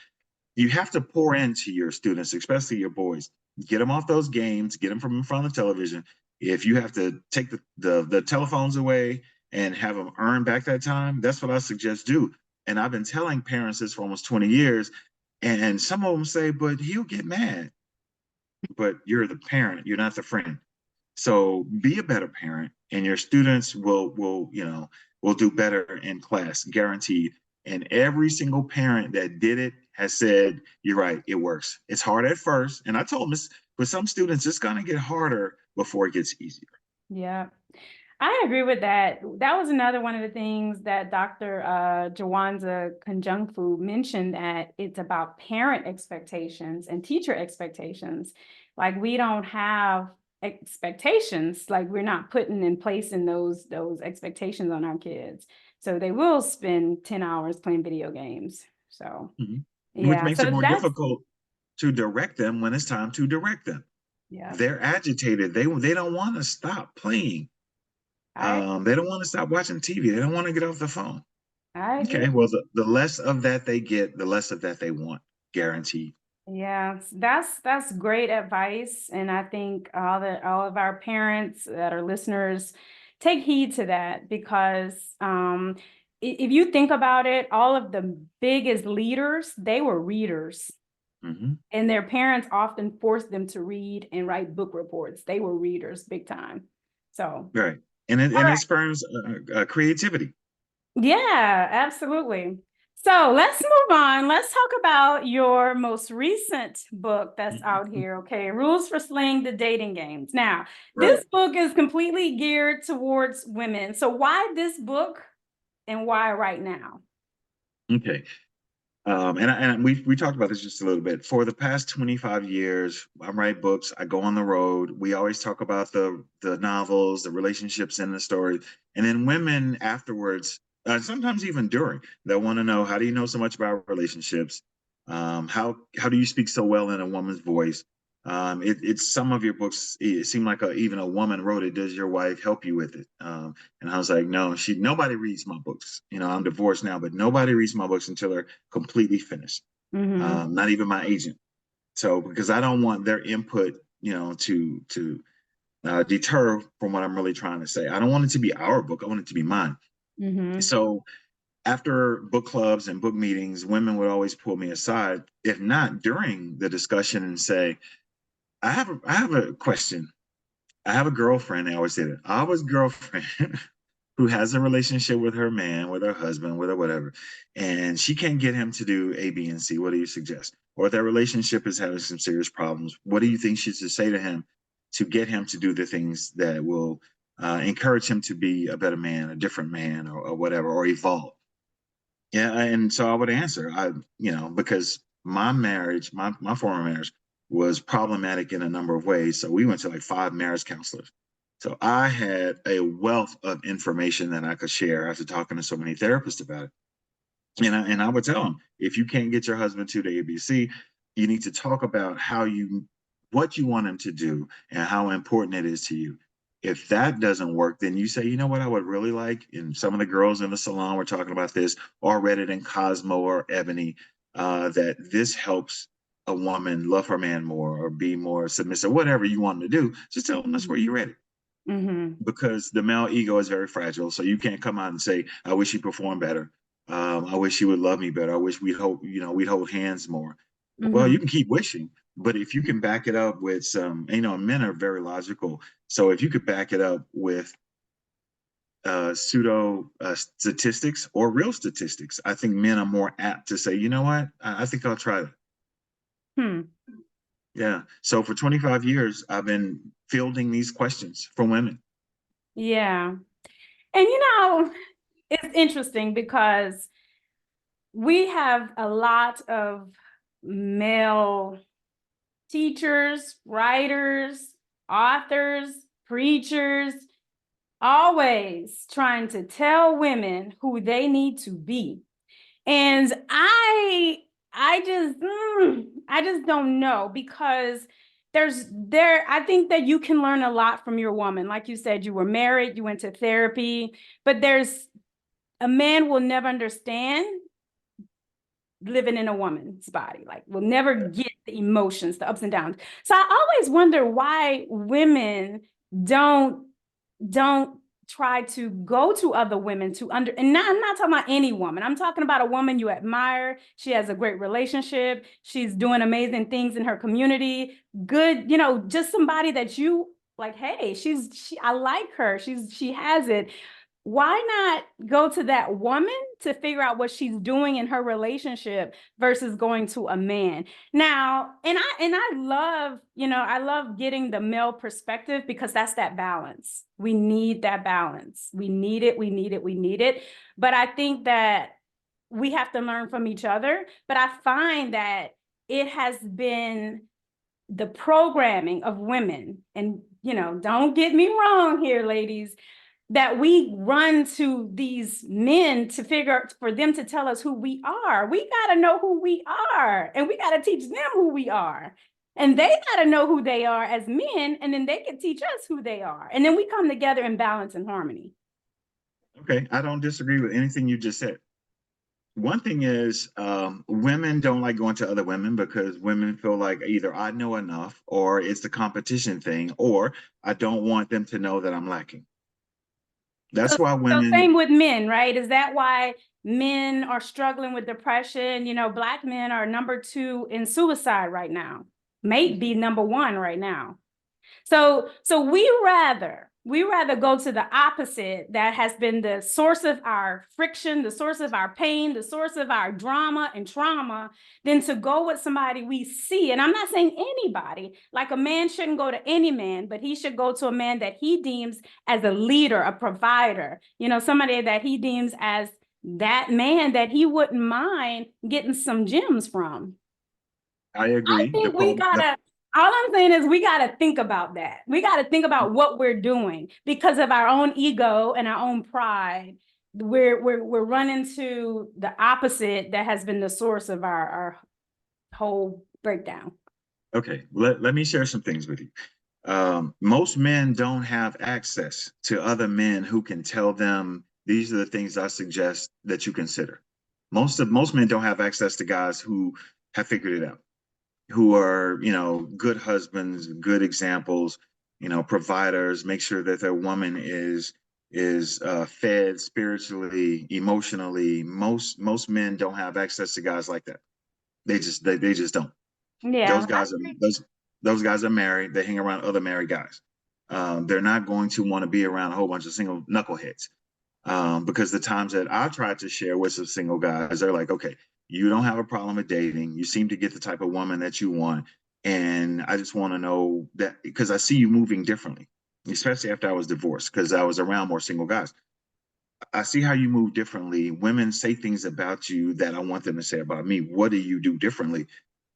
you have to pour into your students, especially your boys. Get them off those games, get them from in front of the television. If you have to take the telephones away and have them earn back that time, that's what I suggest do. And I've been telling parents this for almost 20 years. And some of them say, but he'll get mad. But you're the parent, you're not the friend. So be a better parent, and your students will do better in class, guaranteed. And every single parent that did it has said, "You're right, it works. It's hard at first." And I told them this, with some students, it's going to get harder before it gets easier. Yeah. I agree with that. That was another one of the things that Dr. Jawanza Conjungfu mentioned, that it's about parent expectations and teacher expectations. Like, we don't have expectations, like we're not putting in place in those expectations on our kids. So they will spend 10 hours playing video games. So Which yeah, makes it so more that's difficult to direct them when it's time to direct them. yeah. They're agitated. They don't want to stop playing. I They don't want to stop watching TV. They don't want to get off the phone. I Okay, agree. well, the less of that they get, the less of that they want, guaranteed. Yeah, that's great advice, and I think all of our parents that are listeners take heed to that, because if you think about it, all of the biggest leaders, they were readers, Hmm. and their parents often forced them to read and write book reports. They were readers big time. So, Right, and it spurs creativity. yeah, absolutely. So let's move on. Let's talk about your most recent book that's out Mhm. here. Okay, Rules for Slaying the Dating Games. Now, Right. this book is completely geared towards women. So why this book and why right now? Okay. And we talked about this just a little bit. For the past 25 years, I write books. I go on the road. We always talk about the novels, the relationships in the story, and then women afterwards, sometimes even during, they want to know, how do you know so much about relationships? How do you speak so well in a woman's voice? It's some of your books. It seemed like even a woman wrote it. Does your wife help you with it? And I was like, no, nobody reads my books. I'm divorced now, but nobody reads my books until they're completely finished. Mm-hmm. Not even my agent. So because I don't want their input, to deter from what I'm really trying to say. I don't want it to be our book. I want it to be mine. Mm-hmm. So after book clubs and book meetings, women would always pull me aside, if not during the discussion, and say, I have a question. I have a girlfriend. I always say that. I have a girlfriend who has a relationship with her man, with her husband, with her whatever, and she can't get him to do A, B, and C. What do you suggest? Or their relationship is having some serious problems. What do you think she should say to him to get him to do the things that will encourage him to be a better man, a different man, or whatever, or evolve? Yeah, and so I would answer, because my marriage, my former marriage, was problematic in a number of ways. So we went to like 5 marriage counselors. So I had a wealth of information that I could share after talking to so many therapists about it. And I would tell them, if you can't get your husband to the ABC, you need to talk about how you what you want them to do and how important it is to you. If that doesn't work, then you say, you know what, I would really like, and some of the girls in the salon were talking about this, or read it in Cosmo or Ebony, that this helps a woman love her man more or be more submissive, whatever you want them to do. Just tell them that's where you read it. Mm-hmm. Because the male ego is very fragile. So you can't come out and say, I wish he performed better. I wish he would love me better. I wish we'd hold hands more. Well, Mm-hmm. you can keep wishing, but if you can back it up with some, men are very logical. So if you could back it up with pseudo statistics or real statistics, I think men are more apt to say, you know what, I think I'll try that. Hmm. Yeah. So for 25 years, I've been fielding these questions from women. Yeah. And it's interesting because we have a lot of male teachers, writers, authors, preachers, always trying to tell women who they need to be. And I just don't know, because I think that you can learn a lot from your woman. Like you said, you were married, you went to therapy, but a man will never understand living in a woman's body, like will never get the emotions, the ups and downs. So I always wonder why women don't don't try to go to other women to I'm not talking about any woman. I'm talking about a woman you admire. She has a great relationship. She's doing amazing things in her community. Good, just somebody that you like, hey, I like her. She has it. Why not go to that woman to figure out what she's doing in her relationship versus going to a man? Now, I love, I love getting the male perspective, because that's that balance. We need that balance. We need it, we need it, we need it. But I think that we have to learn from each other. But I find that it has been the programming of women, and don't get me wrong here, ladies, that we run to these men for them to tell us who we are. We got to know who we are, and we got to teach them who we are. And they got to know who they are as men, and then they can teach us who they are. And then we come together in balance and harmony. Okay, I don't disagree with anything you just said. One thing is, women don't like going to other women because women feel like either I know enough, or it's the competition thing, or I don't want them to know that I'm lacking. So, That's why so women. same with men, right? Is that why men are struggling with depression? Black men are number 2 in suicide right now, may be number 1 right now. So we rather go to the opposite that has been the source of our friction, the source of our pain, the source of our drama and trauma, than to go with somebody we see. And I'm not saying anybody, like a man shouldn't go to any man, but he should go to a man that he deems as a leader, a provider, somebody that he deems as that man that he wouldn't mind getting some gems from. I I agree. think all I'm saying is we gotta think about that. We gotta think about what we're doing, because of our own ego and our own pride. We're running to the opposite that has been the source of our whole breakdown. Okay, let me share some things with you. Most men don't have access to other men who can tell them these are the things I suggest that you consider. Most men don't have access to guys who have figured it out, who are, good husbands, good examples, providers, make sure that their woman is fed spiritually, emotionally. Most men don't have access to guys like that. They just don't. Yeah, Those guys are those guys are married. They hang around other married guys. They're not going to want to be around a whole bunch of single knuckleheads. Because the times that I tried to share with some single guys, they're like, okay, you don't have a problem with dating. You seem to get the type of woman that you want. And I just want to know that, because I see you moving differently, especially after I was divorced, because I was around more single guys. I see how you move differently. Women say things about you that I want them to say about me. What do you do differently?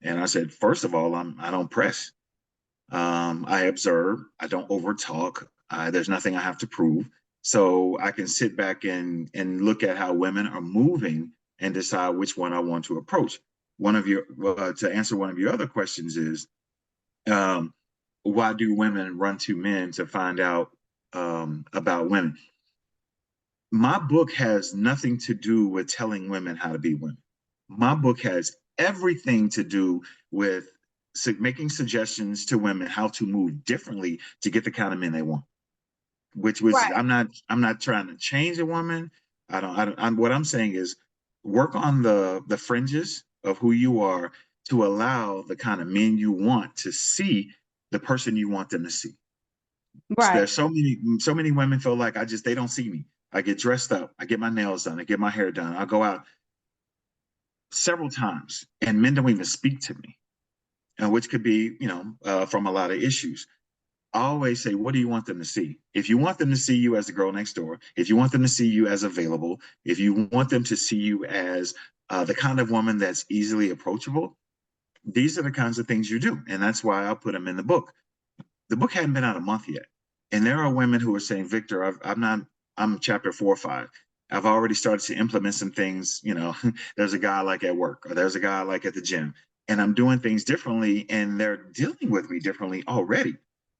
And I said, first of all, I don't press. I observe. I don't overtalk. There's nothing I have to prove. So I can sit back and look at how women are moving and decide which one I want to approach. To answer one of your other questions is, Um, why do women run to men to find out about women? My book has nothing to do with telling women how to be women. My book has everything to do with making suggestions to women how to move differently to get the kind of men they want. Which was Right. I'm not trying to change a woman. What I'm saying is work on the fringes of who you are to allow the kind of men you want to see the person you want them to see. Right. There's so many women feel like they don't see me. I get dressed up, I get my nails done, I get my hair done, I go out several times, and men don't even speak to me, which could be from a lot of issues. I always say, what do you want them to see? If you want them to see you as the girl next door, if you want them to see you as available, if you want them to see you as the kind of woman that's easily approachable, these are the kinds of things you do. And that's why I'll put them in the book. The book hadn't been out a month yet. And there are women who are saying, Victor, I'm chapter 4 or 5. I've already started to implement some things. There's a guy I like at work, or there's a guy I like at the gym, and I'm doing things differently, and they're dealing with me differently already.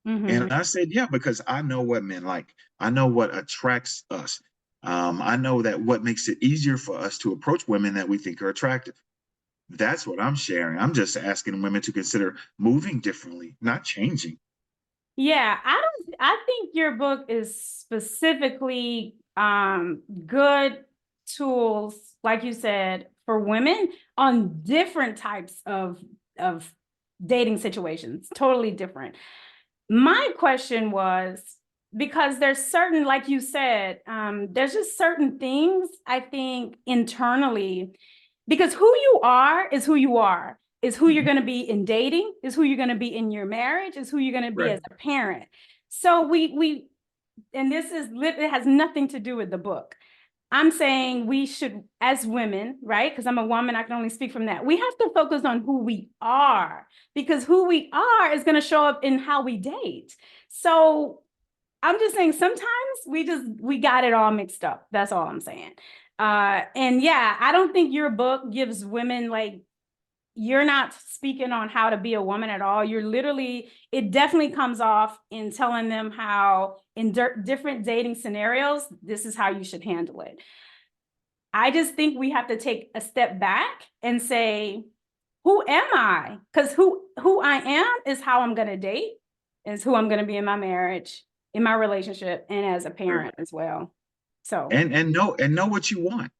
Mm-hmm. And I said, yeah, because I know what men like. I know what attracts us. I know that what makes it easier for us to approach women that we think are attractive. That's what I'm sharing. I'm just asking women to consider moving differently, not changing. Yeah, I think your book is specifically good tools, like you said, for women on different types of dating situations, totally different. My question was, because there's certain, like you said, there's just certain things I think internally, because who you are is who you are, is who you're Mhm. going to be in dating, is who you're going to be in your marriage, is who you're going to be Right. as a parent. So and it has nothing to do with the book. I'm saying we should, as women, right? Because I'm a woman, I can only speak from that. We have to focus on who we are, because who we are is going to show up in how we date. So I'm just saying sometimes we got it all mixed up. That's all I'm saying. And yeah, I don't think your book gives women, like, you're not speaking on how to be a woman at all. You're literally, it definitely comes off in telling them how in different dating scenarios, this is how you should handle it. I just think we have to take a step back and say, who am I? Because who I am is how I'm going to date, is who I'm going to be in my marriage, in my relationship, and as a Right. parent as well. So And know what you want.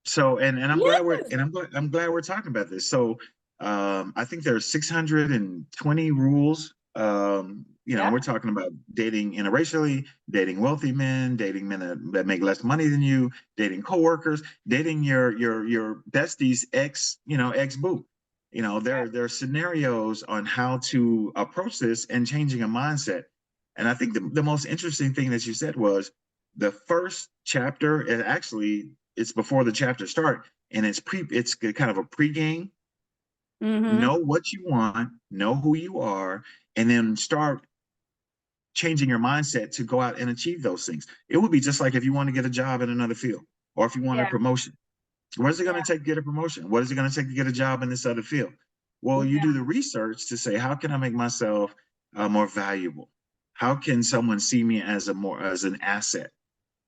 So and I'm glad yes, I'm glad we're talking about this. So I think there are 620 rules. yeah, We're talking about dating interracially, dating wealthy men, dating men that make less money than you, dating coworkers, dating your bestie's ex boo. There are scenarios on how to approach this and changing a mindset. And I think the most interesting thing that you said was the first chapter, it's before the chapter start, and it's kind of a pregame. mm-hmm. Know what you want, know who you are, and then start changing your mindset to go out and achieve those things. It would be just like if you want to get a job in another field, or if you want a Yeah, promotion. What is it going yeah, to take to get a promotion? What is it going to take to get a job in this other field? Well, you do yeah, the research to say, how can I make myself more valuable? How can someone see me as an asset?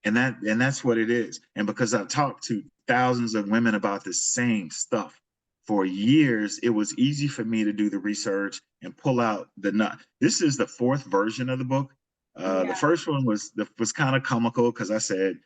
And that's what it is. And because I've talked to thousands of women about the same stuff for years, it was easy for me to do the research and pull out the nut. This is the fourth version of the book. The yeah, first one was kind of comical because I said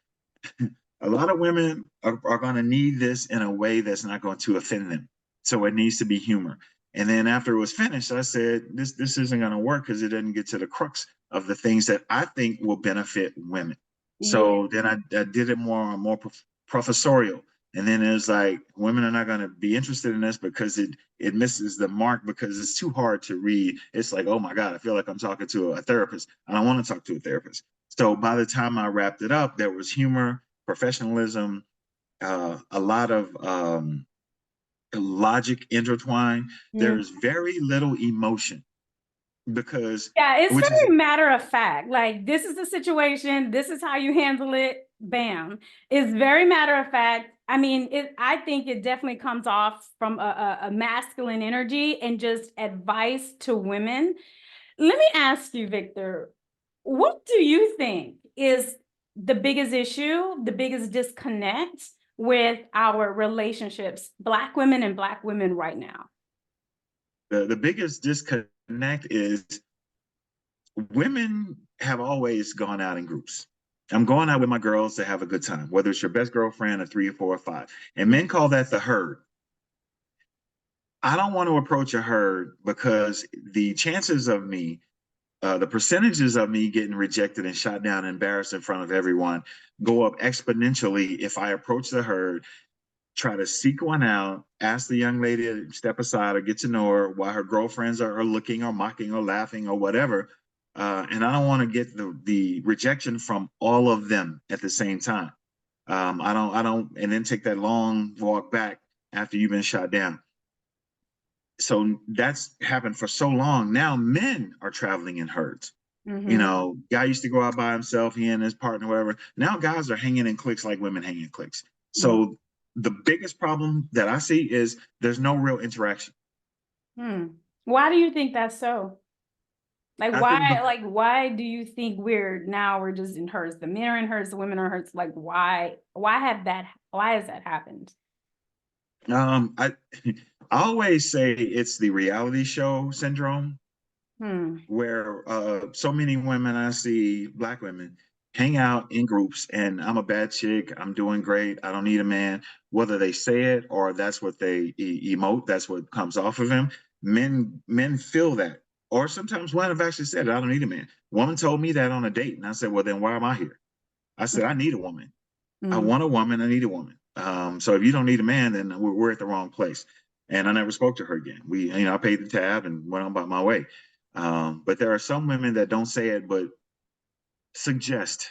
a lot of women are going to need this in a way that's not going to offend them. So it needs to be humor. And then after it was finished, I said, this isn't going to work because it doesn't get to the crux of the things that I think will benefit women. yeah, So then I did it more professorial. And then it's like women are not going to be interested in this because it misses the mark because it's too hard to read. It's like, oh my God, I feel like I'm talking to a therapist. I don't want to talk to a therapist. So by the time I wrapped it up, there was humor, professionalism, a lot of logic intertwined. mm. There's very little emotion because, Yeah, it's which is very matter of fact. Like, this is the situation, this is how you handle it. Bam. It's very matter of fact. I mean, I think it definitely comes off from a masculine energy and just advice to women. Let me ask you, Victor, what do you think is the biggest issue, the biggest disconnect with our relationships, Black women and Black women right now? The biggest disconnect is women have always gone out in groups. I'm going out with my girls to have a good time, whether it's your best girlfriend or three or four or five. And men call that the herd. I don't want to approach a herd because the chances of me, the percentages of me getting rejected and shot down and embarrassed in front of everyone go up exponentially if I approach the herd, try to seek one out, ask the young lady to step aside or get to know her while her girlfriends are looking or mocking or laughing or whatever. And I don't want to get the rejection from all of them at the same time. I don't, and then take that long walk back after you've been shot down. So that's happened for so long. Now men are traveling in herds. You Mm-hmm. know, guy used to go out by himself, he and his partner, whatever. Now guys are hanging in cliques like women hang in cliques. So the biggest problem that I see is there's no real interaction. Hmm. Why do you think that's so? Like I why, think why do you think we're just in herds? The men are in herds, the women are in herds. Like why has that happened? I I always say it's the reality show syndrome Hmm. where so many women I see, Black women, hang out in groups and I'm a bad chick, I'm doing great, I don't need a man, whether they say it or that's what they emote, that's what comes off of them. Men feel that. Or sometimes women have actually said, I don't need a man. Woman told me that on a date, and I said, well, then why am I here? I said, I need a woman. I Mm-hmm. want a woman. I need a woman. So if you don't need a man, then we're at the wrong place. And I never spoke to her again. I paid the tab and went on about my way. But there are some women that don't say it, but suggest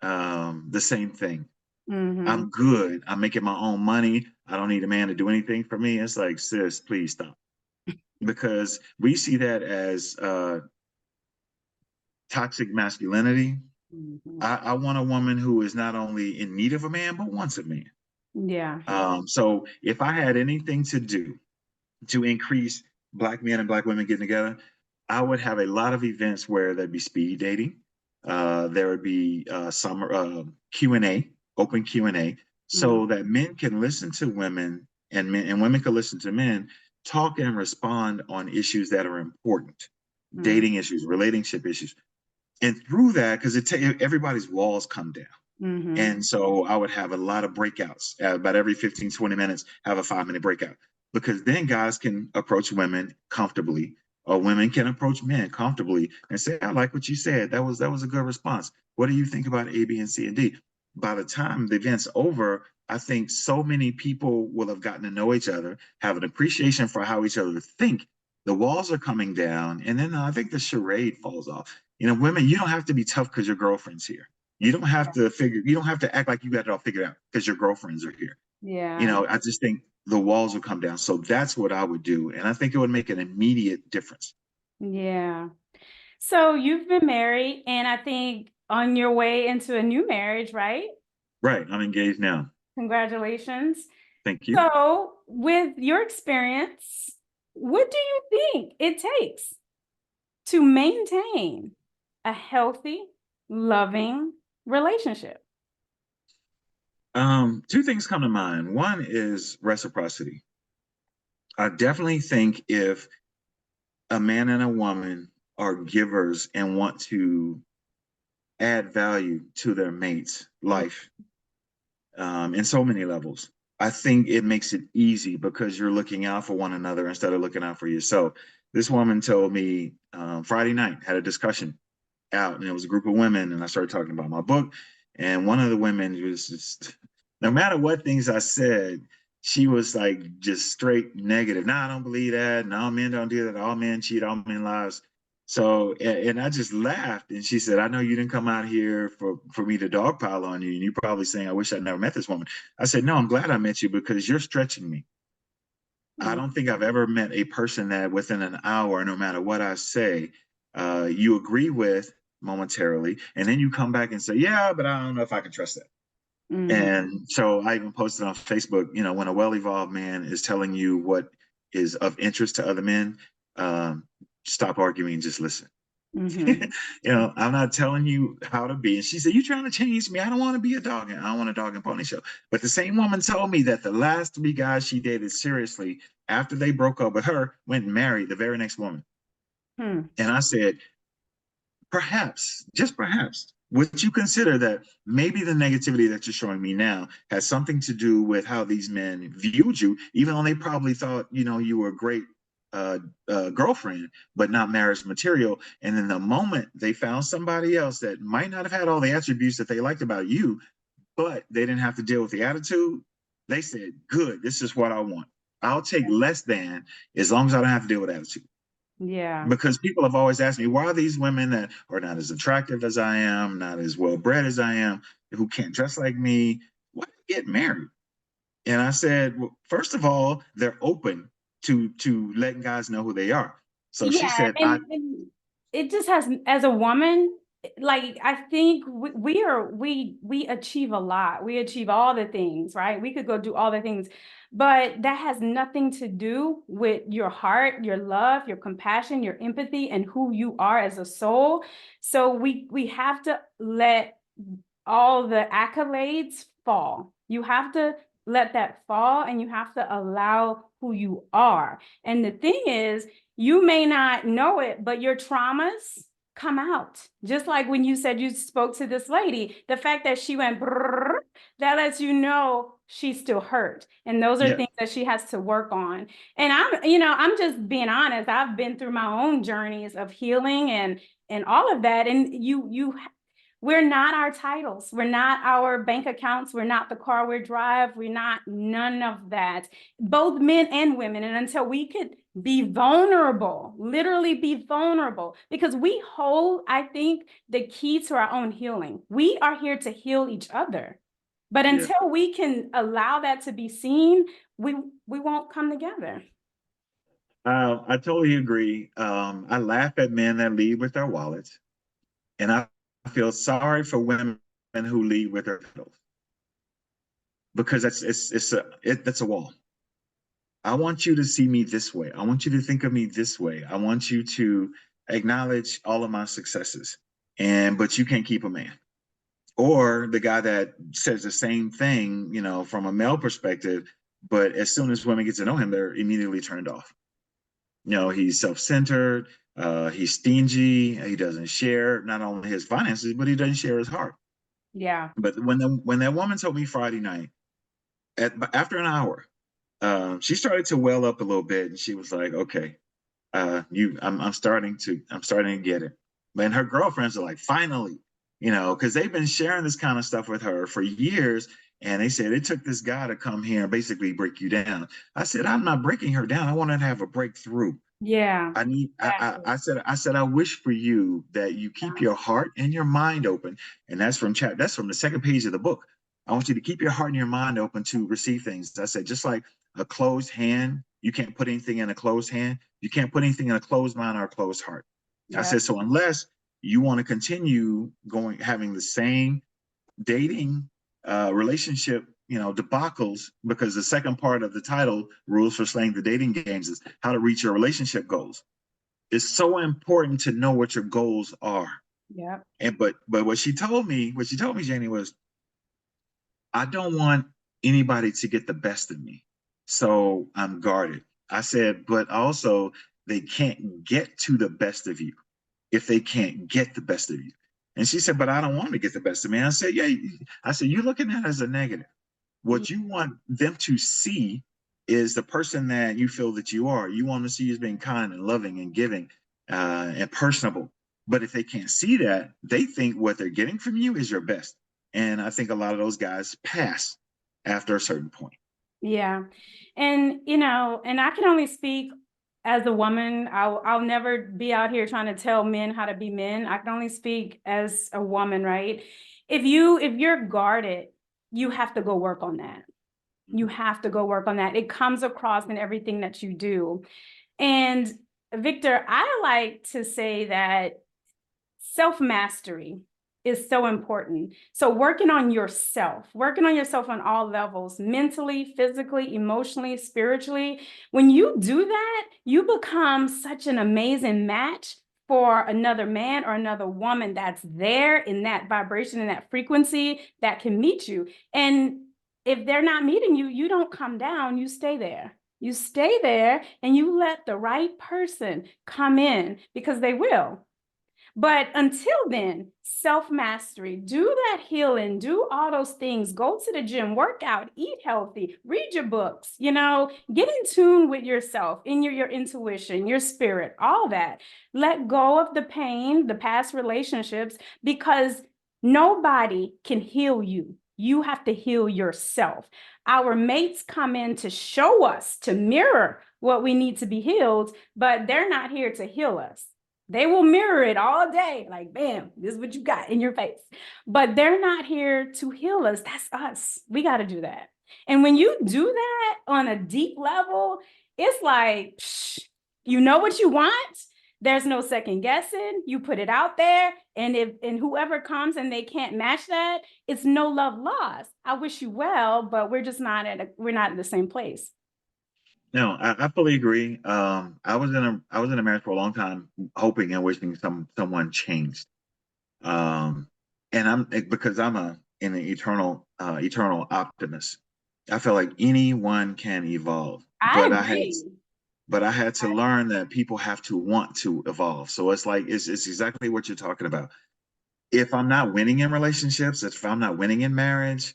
the same thing. Mm-hmm. I'm good. I'm making my own money. I don't need a man to do anything for me. It's like, sis, please stop. Because we see that as toxic masculinity. Mm-hmm. I want a woman who is not only in need of a man, but wants a man. Yeah. So if I had anything to do to increase Black men and Black women getting together, I would have a lot of events where there'd be speed dating. There would be summer Q&A, open Q&A, Mm-hmm. so that men can listen to women and women can listen to men talk and respond on issues that are important, dating issues, relationship issues. And through that, because everybody's walls come down. Mm-hmm. And so I would have a lot of breakouts about every 15, 20 minutes, have a 5 minute breakout because then guys can approach women comfortably or women can approach men comfortably and say, I like what you said. That was a good response. What do you think about A, B, and C and D? By the time the event's over, I think so many people will have gotten to know each other, have an appreciation for how each other think. The walls are coming down. And then I think the charade falls off. Women, you don't have to be tough because your girlfriend's here. You don't have to act like you got it all figured out because your girlfriends are here. Yeah. I just think the walls will come down. So that's what I would do. And I think it would make an immediate difference. Yeah. So you've been married and I think on your way into a new marriage, right? Right. I'm engaged now. Congratulations. Thank you. So, with your experience, what do you think it takes to maintain a healthy, loving relationship? Two things come to mind. One is reciprocity. I definitely think if a man and a woman are givers and want to add value to their mate's life, in so many levels. I think it makes it easy because you're looking out for one another instead of looking out for yourself. This woman told me Friday night, had a discussion out, and it was a group of women, and I started talking about my book. And one of the women was just, no matter what things I said, she was like just straight negative. No, I don't believe that. No, men don't do that. All men cheat, all men lies. So, and I just laughed. And she said, I know you didn't come out here for me to dogpile on you. And you're probably saying, I wish I'd never met this woman. I said, no, I'm glad I met you because you're stretching me. I Mm. don't think I've ever met a person that within an hour, no matter what I say, you agree with momentarily, and then you come back and say, "Yeah, but I don't know if I can trust that." And so I even posted on Facebook, when a well-evolved man is telling you what is of interest to other men, um, stop arguing, just listen. Mm-hmm. I'm not telling you how to be. And she said, "You trying to change me? I don't want to be a dog. And I don't want a dog and pony show." But the same woman told me that the last 3 guys she dated seriously after they broke up with her went and married the very next woman. Hmm. And I said, perhaps, just perhaps, would you consider that maybe the negativity that you're showing me now has something to do with how these men viewed you, even though they probably thought, you were a great girlfriend, but not marriage material. And then the moment they found somebody else that might not have had all the attributes that they liked about you, but they didn't have to deal with the attitude, they said, good, this is what I want. I'll take less than as long as I don't have to deal with attitude. Yeah. Because people have always asked me, why are these women that are not as attractive as I am, not as well bred as I am, who can't dress like me, why do they get married? And I said, well, first of all, they're open to letting guys know who they are. So she Yeah, said, and it just has, as a woman, like I think we achieve a lot. We achieve all the things, right? We could go do all the things, but that has nothing to do with your heart, your love, your compassion, your empathy, and who you are as a soul. So we have to let all the accolades fall. You have to let that fall, and you have to allow who you are. And the thing is, you may not know it, but your traumas come out. Just like when you said you spoke to this lady, the fact that she went brrr, that lets you know she's still hurt. And those are yeah, things that she has to work on. And I'm just being honest. I've been through my own journeys of healing and all of that. And we're not our titles. We're not our bank accounts. We're not the car we drive. We're not none of that, both men and women. And until we could be vulnerable, literally be vulnerable, because we hold, I think, the key to our own healing. We are here to heal each other. But yeah. until we can allow that to be seen, we won't come together. I totally agree. I laugh at men that lead with their wallets, and I feel sorry for women who lead with their pillows, because that's a wall. I want you to see me this way. I want you to think of me this way. I want you to acknowledge all of my successes. But you can't keep a man. Or the guy that says the same thing, from a male perspective, but as soon as women get to know him, they're immediately turned off. He's self-centered, he's stingy, he doesn't share not only his finances, but he doesn't share his heart. Yeah. But when that woman told me Friday night, after an hour, she started to well up a little bit, and she was like, "Okay, I'm starting to get it." And her girlfriends are like, "Finally," because they've been sharing this kind of stuff with her for years, and they said it took this guy to come here and basically break you down. I said, "I'm not breaking her down. I want her to have a breakthrough." Yeah. I need. Exactly. I said, I wish for you that you keep your heart and your mind open, and that's from That's from the second page of the book. I want you to keep your heart and your mind open to receive things. I said, just like a closed hand, you can't put anything in a closed hand. You can't put anything in a closed mind or a closed heart. I Yeah. said, so unless you want to continue having the same dating relationship, debacles, because the second part of the title, Rules for Slaying the Dating Games, is how to reach your relationship goals. It's so important to know what your goals are. Yeah. But what she told me, Janie, was, I don't want anybody to get the best of me. So I'm guarded. I said, but also they can't get to the best of you if they can't get the best of you. And she said, but I don't want them to get the best of me. I said, yeah. I said, you're looking at it as a negative. What you want them to see is the person that you feel that you are. You want them to see you as being kind and loving and giving and personable. But if they can't see that, they think what they're getting from you is your best. And I think a lot of those guys pass after a certain point. Yeah. And and I can only speak as a woman. I'll never be out here trying to tell men how to be men. I can only speak as a woman, right? If you're guarded, you have to go work on that. You have to go work on that. It comes across in everything that you do. And Victor, I like to say that self-mastery is so important. So working on yourself on all levels, mentally, physically, emotionally, spiritually. When you do that, you become such an amazing match for another man or another woman that's there in that vibration, in that frequency that can meet you. And if they're not meeting you, you don't come down, you stay there. You stay there and you let the right person come in, because they will. But until then, self-mastery, do that healing, do all those things, go to the gym, work out, eat healthy, read your books, get in tune with yourself, in your intuition, your spirit, all that. Let go of the pain, the past relationships, because nobody can heal you. You have to heal yourself. Our mates come in to show us, to mirror what we need to be healed, but they're not here to heal us. They will mirror it all day, like, bam, this is what you got in your face. But they're not here to heal us. That's us. We got to do that. And when you do that on a deep level, it's like, you know what you want. There's no second guessing. You put it out there, and whoever comes and they can't match that, it's no love lost. I wish you well, but we're just not we're not in the same place. No, I fully agree. I was in a marriage for a long time, hoping and wishing someone changed. And because I'm an eternal optimist. I feel like anyone can evolve, I agree. but I had to learn that people have to want to evolve. So it's like it's exactly what you're talking about. If I'm not winning in relationships, if I'm not winning in marriage,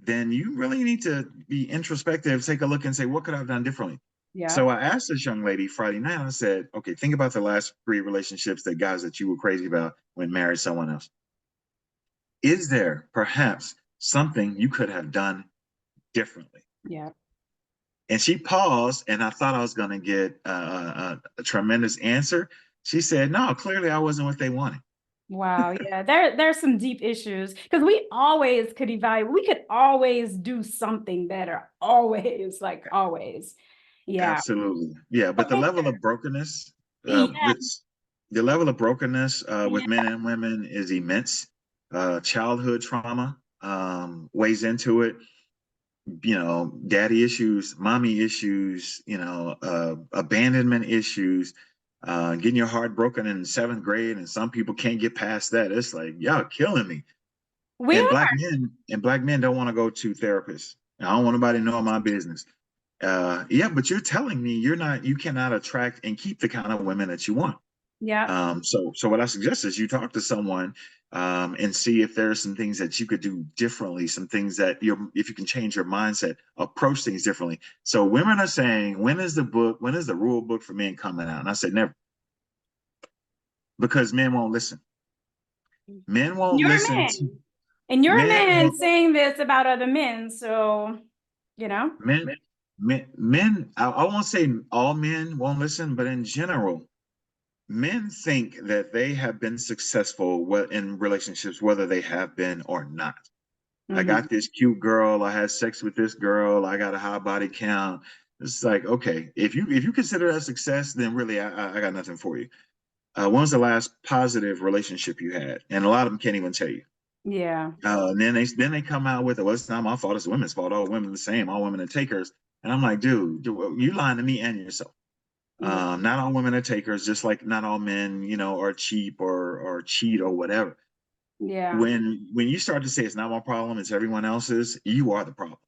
then you really need to be introspective, take a look and say, what could I have done differently? Yeah. So I asked this young lady Friday night, I said, okay, think about the last 3 relationships, that guys that you were crazy about when married someone else. Is there perhaps something you could have done differently? Yeah. And she paused, and I thought I was going to get a tremendous answer. She said, no, clearly I wasn't what they wanted. Wow. Yeah. There's some deep issues, because we always could evaluate. We could always do something better. Always, like always. Yeah. Absolutely. Yeah. But the Okay. level of brokenness, Yeah. the level of brokenness with men and women is immense. Childhood trauma weighs into it. Daddy issues, mommy issues, abandonment issues, getting your heart broken in 7th grade, and some people can't get past that. It's like, y'all killing me. We And are. black men don't want to go to therapists. I don't want nobody knowing my business. Yeah, but you're telling me you cannot attract and keep the kind of women that you want. Yeah. So what I suggest is you talk to someone and see if there are some things that you could do differently, some things that if you can change your mindset, approach things differently. So women are saying, when is the rule book for men coming out? And I said, never, because men won't listen. Men won't You're a listen man. to And you're a men. man saying this about other men. So, you know. Men. I won't say all men won't listen, but in general, men think that they have been successful in relationships, whether they have been or not. I got this cute girl. I had sex with this girl. I got a high body count. It's like, okay, if you consider that success, then really I got nothing for you. When was the last positive relationship you had? And a lot of them can't even tell you. Yeah. And then they come out with, well, it's not my fault. It's women's fault. All women are the same. All women are takers. And I'm like, dude, you lying to me and yourself. Yeah. Not all women are takers, just like not all men, are cheap or cheat or whatever. Yeah. When you start to say it's not my problem, it's everyone else's, you are the problem.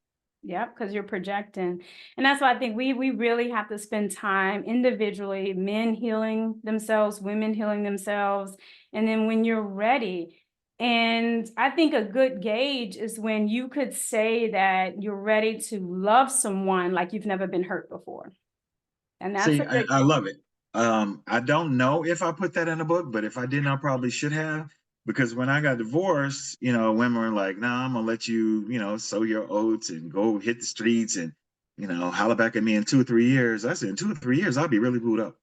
Yeah, because you're projecting. And that's why I think we really have to spend time individually, men healing themselves, women healing themselves. And then when you're ready, and I think a good gauge is when you could say that you're ready to love someone like you've never been hurt before. And that's See, a good I gauge. love it. I don't know if I put that in a book, but if I didn't, I probably should have. Because when I got divorced, women were like, "Nah, I'm gonna let you, sow your oats and go hit the streets and, holler back at me in 2 or 3 years." I said, in 2 or 3 years, I'll be really booed up.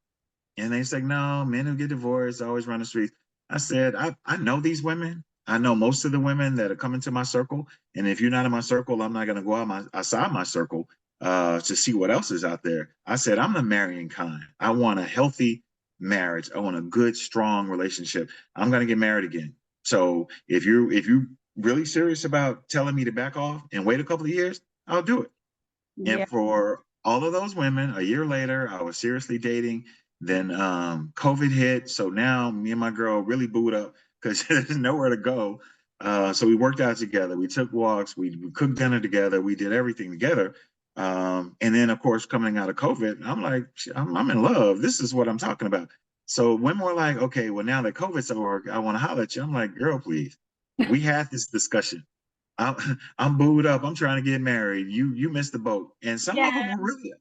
And they said, "No, men who get divorced always run the streets." I said, I know these women. I know most of the women that are coming to my circle. And if you're not in my circle, I'm not gonna go outside my circle to see what else is out there. I said, I'm the marrying kind. I want a healthy marriage. I want a good, strong relationship. I'm going to get married again. So if you're really serious about telling me to back off and wait a couple of years, I'll do it. And Yeah. for all of those women, a year later, I was seriously dating. Then COVID hit. So now me and my girl really booed up because there's nowhere to go. So we worked out together. We took walks. We cooked dinner together. We did everything together. And then, of course, coming out of COVID, I'm like, I'm in love. This is what I'm talking about. So when we're like, okay, well, now that COVID's over, I want to holler at you. I'm like, girl, please. We had this discussion. I'm I'm booed up. I'm trying to get married. You missed the boat. And some Yeah. of them were really,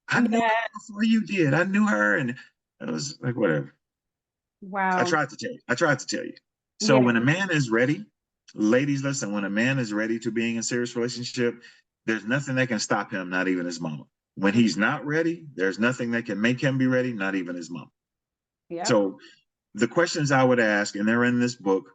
I knew Yeah. her before you did. I knew her, and it was like whatever. I Wow. tried to tell you. I tried to tell you. So Yeah. when a man is ready, ladies, listen. When a man is ready to being in a serious relationship, there's nothing that can stop him. Not even his mama. When he's not ready, there's nothing that can make him be ready. Not even his mama. Yep. So the questions I would ask, and they're in this book,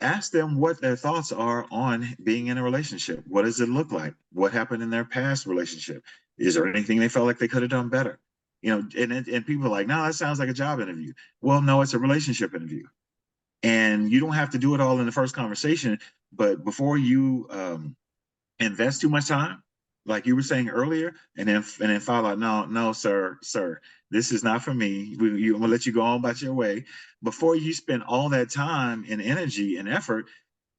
ask them what their thoughts are on being in a relationship. What does it look like? What happened in their past relationship? Is there anything they felt like they could have done better? You know, and people are like, no, that sounds like a job interview. Well, no, it's a relationship interview. And you don't have to do it all in the first conversation, but before you invest too much time, like you were saying earlier, and then follow out, no, no, sir, this is not for me. I'm gonna let you go on about your way. Before you spend all that time and energy and effort,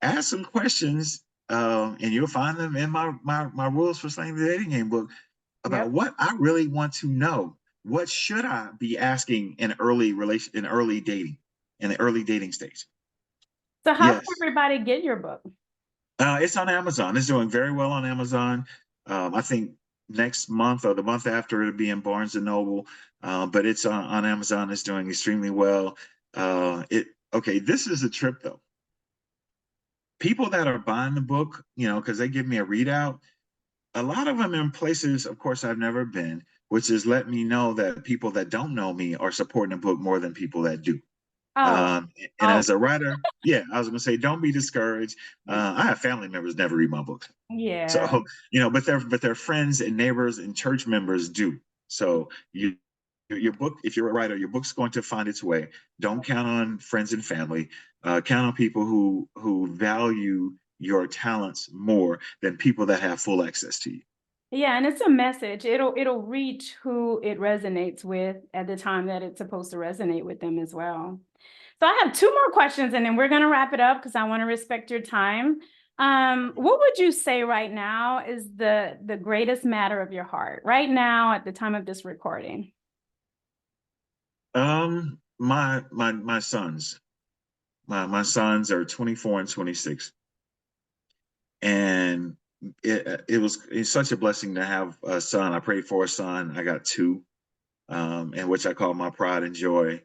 ask some questions, and you'll find them in my rules for slaying the dating game book about Yep. what I really want to know. What should I be asking in early dating, in the early dating stage? So how can Yes. everybody get your book? It's on Amazon. It's doing very well on Amazon. I think next month or the month after it'll be in Barnes and Noble, but it's on Amazon. It's doing extremely well. It okay. This is a trip though. People that are buying the book, because they give me a readout. A lot of them in places, of course, I've never been, which is let me know that people that don't know me are supporting the book more than people that do. Oh, And oh, as a writer, yeah, I was going to say, don't be discouraged. I have family members never read my books. yeah. So, but their friends and neighbors and church members do. So your book, if you're a writer, your book's going to find its way. Don't count on friends and family. Count on people who value your talents more than people that have full access to you. Yeah, and it's a message. It'll reach who it resonates with at the time that it's supposed to resonate with them as well. So I have two more questions and then we're going to wrap it up because I want to respect your time. What would you say right now is the greatest matter of your heart right now at the time of this recording? My sons, my sons are 24 and 26, and it's such a blessing to have a son. I prayed for a son. I got two, and which I call my pride and joy.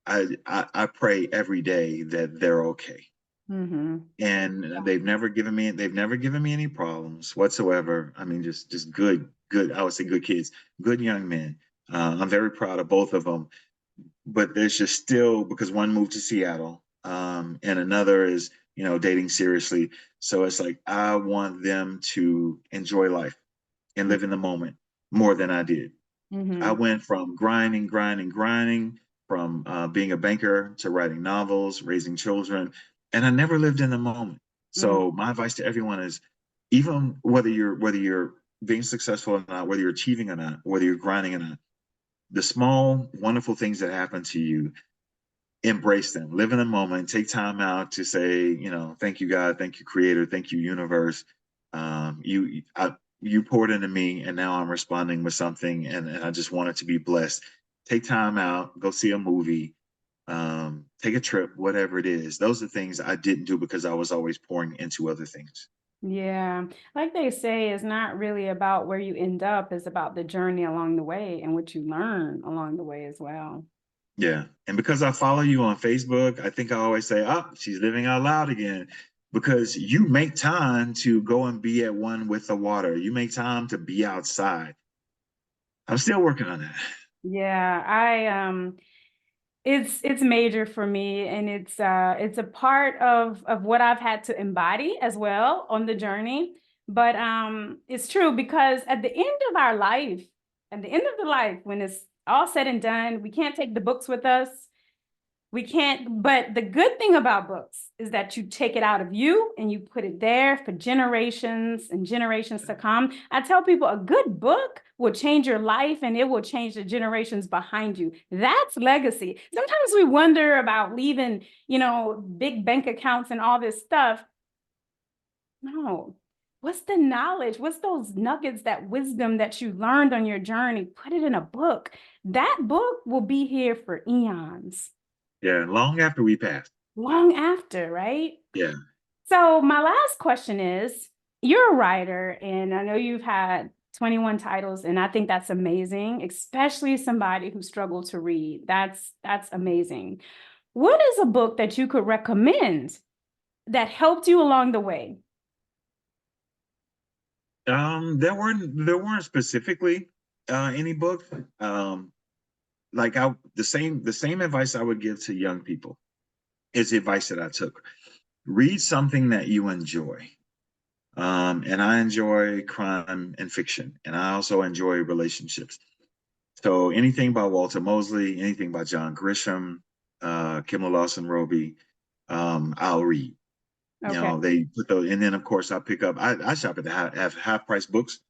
I pray every day that they're okay, Mm-hmm. and they've never given me any problems whatsoever. I mean, just good. I would say good kids, good young men. I'm very proud of both of them, but there's just still, because one moved to Seattle, and another is dating seriously. So it's like I want them to enjoy life and live in the moment more than I did. I Mm-hmm. went from grinding, from being a banker to writing novels, raising children, and I never lived in the moment. Mm-hmm. So my advice to everyone is, even whether you're being successful or not, whether you're achieving or not, whether you're grinding or not, the small, wonderful things that happen to you, embrace them. Live in the moment. Take time out to say, thank you, God, thank you, Creator, thank you, Universe. You poured into me, and now I'm responding with something, and I just want it to be blessed. Take time out, go see a movie, take a trip, whatever it is. Those are things I didn't do because I was always pouring into other things. Yeah, like they say, it's not really about where you end up, it's about the journey along the way and what you learn along the way as well. Yeah. And because I follow you on Facebook, I think I always say, oh, she's living out loud again. Because you make time to go and be at one with the water. You make time to be outside. I'm still working on that. Yeah, it's major for me and it's a part of what I've had to embody as well on the journey. But it's true because at the end of our life, at the end of the life, when it's all said and done, we can't take the books with us. We can't, but the good thing about books is that you take it out of you and you put it there for generations and generations to come. I tell people a good book will change your life and it will change the generations behind you. That's legacy. Sometimes we wonder about leaving, big bank accounts and all this stuff. No. What's the knowledge? What's those nuggets, that wisdom that you learned on your journey? Put it in a book. That book will be here for eons. Yeah, long after we pass. Long after, right? Yeah. So my last question is, you're a writer, and I know you've had 21 titles, and I think that's amazing, especially somebody who struggled to read. That's amazing. What is a book that you could recommend that helped you along the way? There weren't specifically any books. Like the same advice I would give to young people is the advice that I took. Read something that you enjoy. And I enjoy crime and fiction, and I also enjoy relationships. So anything by Walter Mosley, anything by John Grisham, Kimmel Lawson Roby, I'll read. Okay. They put those, and then of course I pick up. I shop at the half price books,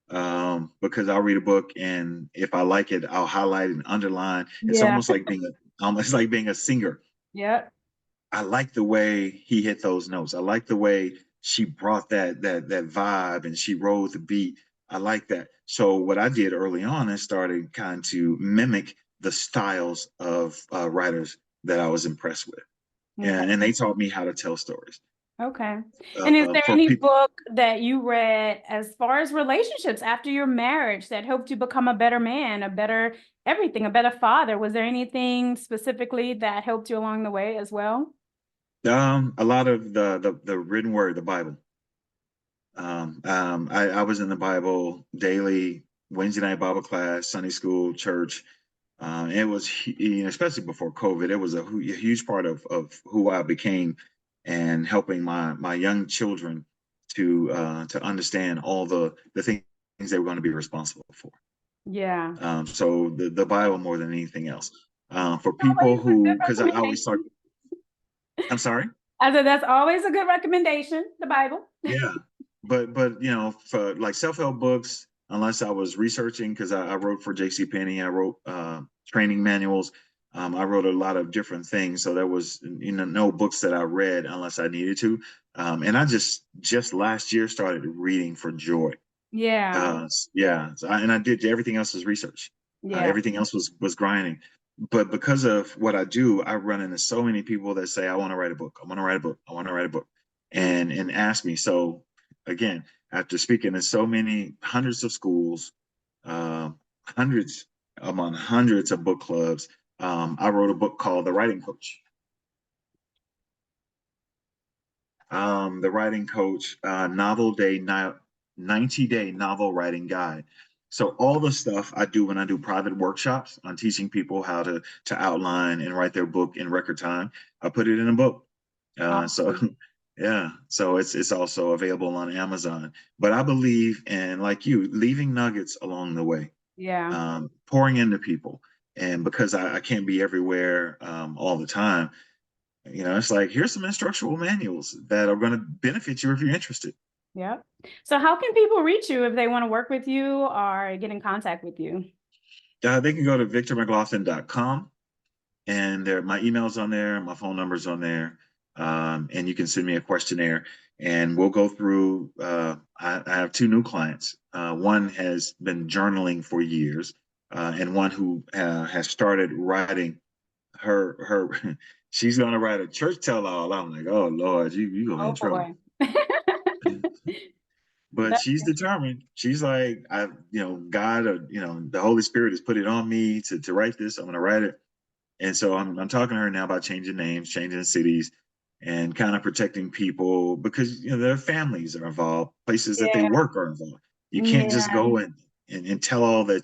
because I'll read a book, and if I like it, I'll highlight and underline. It's Yeah. almost like being a singer. Yeah. I like the way he hit those notes. I like the way she brought that vibe, and she rode the beat. I like that. So what I did early on is started kind to mimic the styles of writers that I was impressed with, Okay. and they taught me how to tell stories. Okay. And is there For any people, book that you read as far as relationships after your marriage that helped you become a better man, a better everything, a better father? Was there anything specifically that helped you along the way as well? a lot of the written word, the Bible. I was in the Bible daily, Wednesday night Bible class, Sunday school, church. It was, especially before COVID, it was a huge part of who I became, and helping my young children to understand all the things they were going to be responsible for. Yeah. So the Bible more than anything else. For people Always a good who, because I always start, recommendation. I'm sorry. I said that's always a good recommendation, the Bible. Yeah, but for like self-help books, unless I was researching, because I wrote for J.C. Penney, I wrote training manuals, I wrote a lot of different things. So there was no books that I read unless I needed to. And I just last year started reading for joy. Yeah. Yeah, and I did everything else was research. Yeah. Everything else was grinding. But because of what I do, I run into so many people that say, "I want to write a book. I want to write a book. I want to write a book," and ask me. So again, after speaking in so many hundreds of schools, uh, hundreds among hundreds of book clubs, I wrote a book called The Writing Coach. The Writing Coach, novel day, 90-day novel writing guide. So all the stuff I do when I do private workshops on teaching people how to outline and write their book in record time, I put it in a book. So Awesome. yeah, so it's also available on Amazon. But I believe in, like you, leaving nuggets along the way, Yeah. pouring into people. And because I can't be everywhere all the time, it's like, here's some instructional manuals that are going to benefit you if you're interested. Yep. So how can people reach you if they want to work with you or get in contact with you? They can go to victormcglothin.com, and my email's on there, my phone number's on there, and you can send me a questionnaire, and we'll go through. I have two new clients. One has been journaling for years, and one who has started writing her. She's going to write a church tell-all. I'm like, oh Lord, you gonna be in Oh trouble. boy. But That, she's determined. She's like, God, or the Holy Spirit has put it on me to write this. I'm going to write it. And so I'm talking to her now about changing names, changing cities, and kind of protecting people, because their families are involved, places that they yeah. work are involved. You can't just Yeah. go and tell all that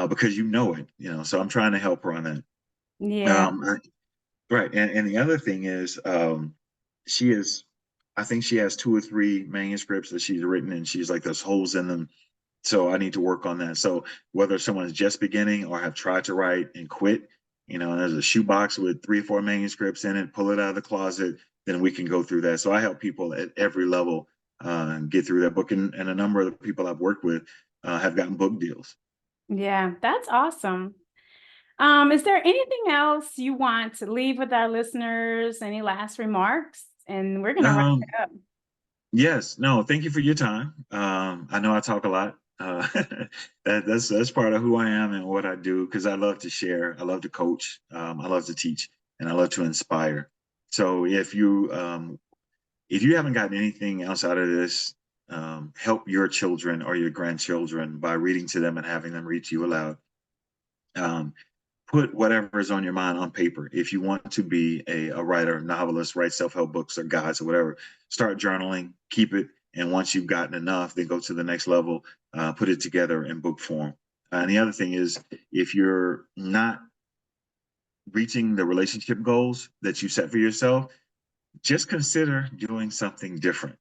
because you know it. So I'm trying to help her on that. Yeah. Um, right, and the other thing is, she is. I think she has two or three manuscripts that she's written, and she's like, there's holes in them. So I need to work on that. So whether someone's just beginning or have tried to write and quit, you know, and there's a shoebox with 3 or 4 manuscripts in it, pull it out of the closet, then we can go through that. So I help people at every level get through that book. And a number of the people I've worked with have gotten book deals. Yeah, that's awesome. Is there anything else you want to leave with our listeners? Any last remarks? And we're going to wrap Um, it up. yes, no, thank you for your time. I know I talk a lot. That's part of who I am and what I do because I love to share, I love to coach, I love to teach, and I love to inspire. So if you haven't gotten anything else out of this, help your children or your grandchildren by reading to them and having them read to you aloud. Put whatever is on your mind on paper. If you want to be a writer, novelist, write self-help books or guides or whatever, start journaling, keep it. And once you've gotten enough, then go to the next level, put it together in book form. And the other thing is, if you're not reaching the relationship goals that you set for yourself, just consider doing something different.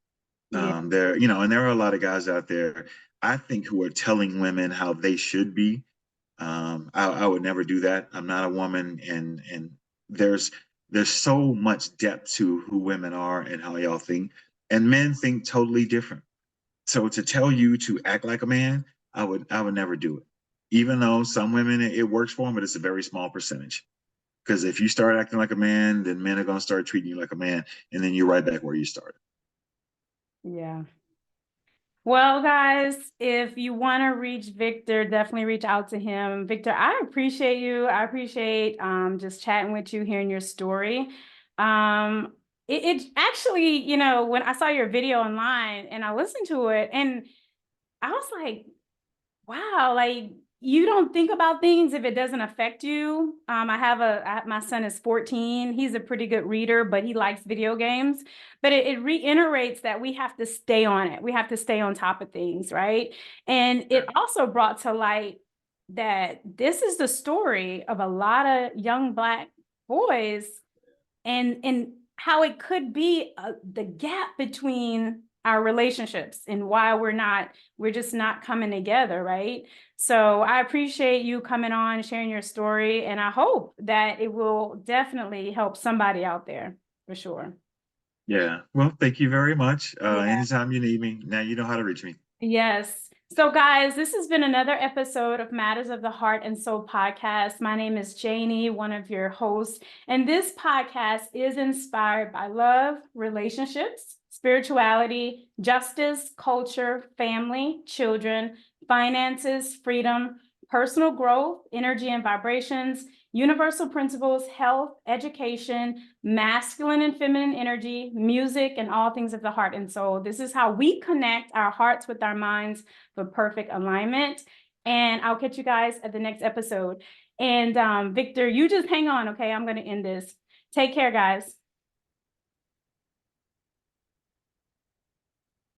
Yeah. And there are a lot of guys out there, I think, who are telling women how they should be. I would never do that. I'm not a woman, and there's so much depth to who women are and how y'all think, and men think totally different. So to tell you to act like a man, I would never do it. Even though some women it works for them, but it's a very small percentage. Because if you start acting like a man, then men are going to start treating you like a man, and then you're right back where you started. Yeah. Well, guys, if you want to reach Victor, definitely reach out to him. Victor, I appreciate you. I appreciate just chatting with you, hearing your story. It actually, when I saw your video online and I listened to it, and I was like, wow, like you don't think about things if it doesn't affect you. My son is 14. He's a pretty good reader, but he likes video games. But it reiterates that we have to stay on it. We have to stay on top of things, right? And it also brought to light that this is the story of a lot of young Black boys and how it could be the gap between our relationships and why we're just not coming together, right? So I appreciate you coming on, sharing your story, and I hope that it will definitely help somebody out there for sure. Yeah. Well, thank you very much. Yeah. Anytime you need me, now you know how to reach me. Yes. So, guys, this has been another episode of Matters of the Heart and Soul podcast. My name is Janie, one of your hosts, and this podcast is inspired by love, relationships, spirituality, justice, culture, family, children, finances, freedom, personal growth, energy and vibrations, universal principles, health, education, masculine and feminine energy, music, and all things of the heart and soul. This is how we connect our hearts with our minds for perfect alignment. And I'll catch you guys at the next episode. And Victor, you just hang on, okay? I'm going to end this. Take care, guys.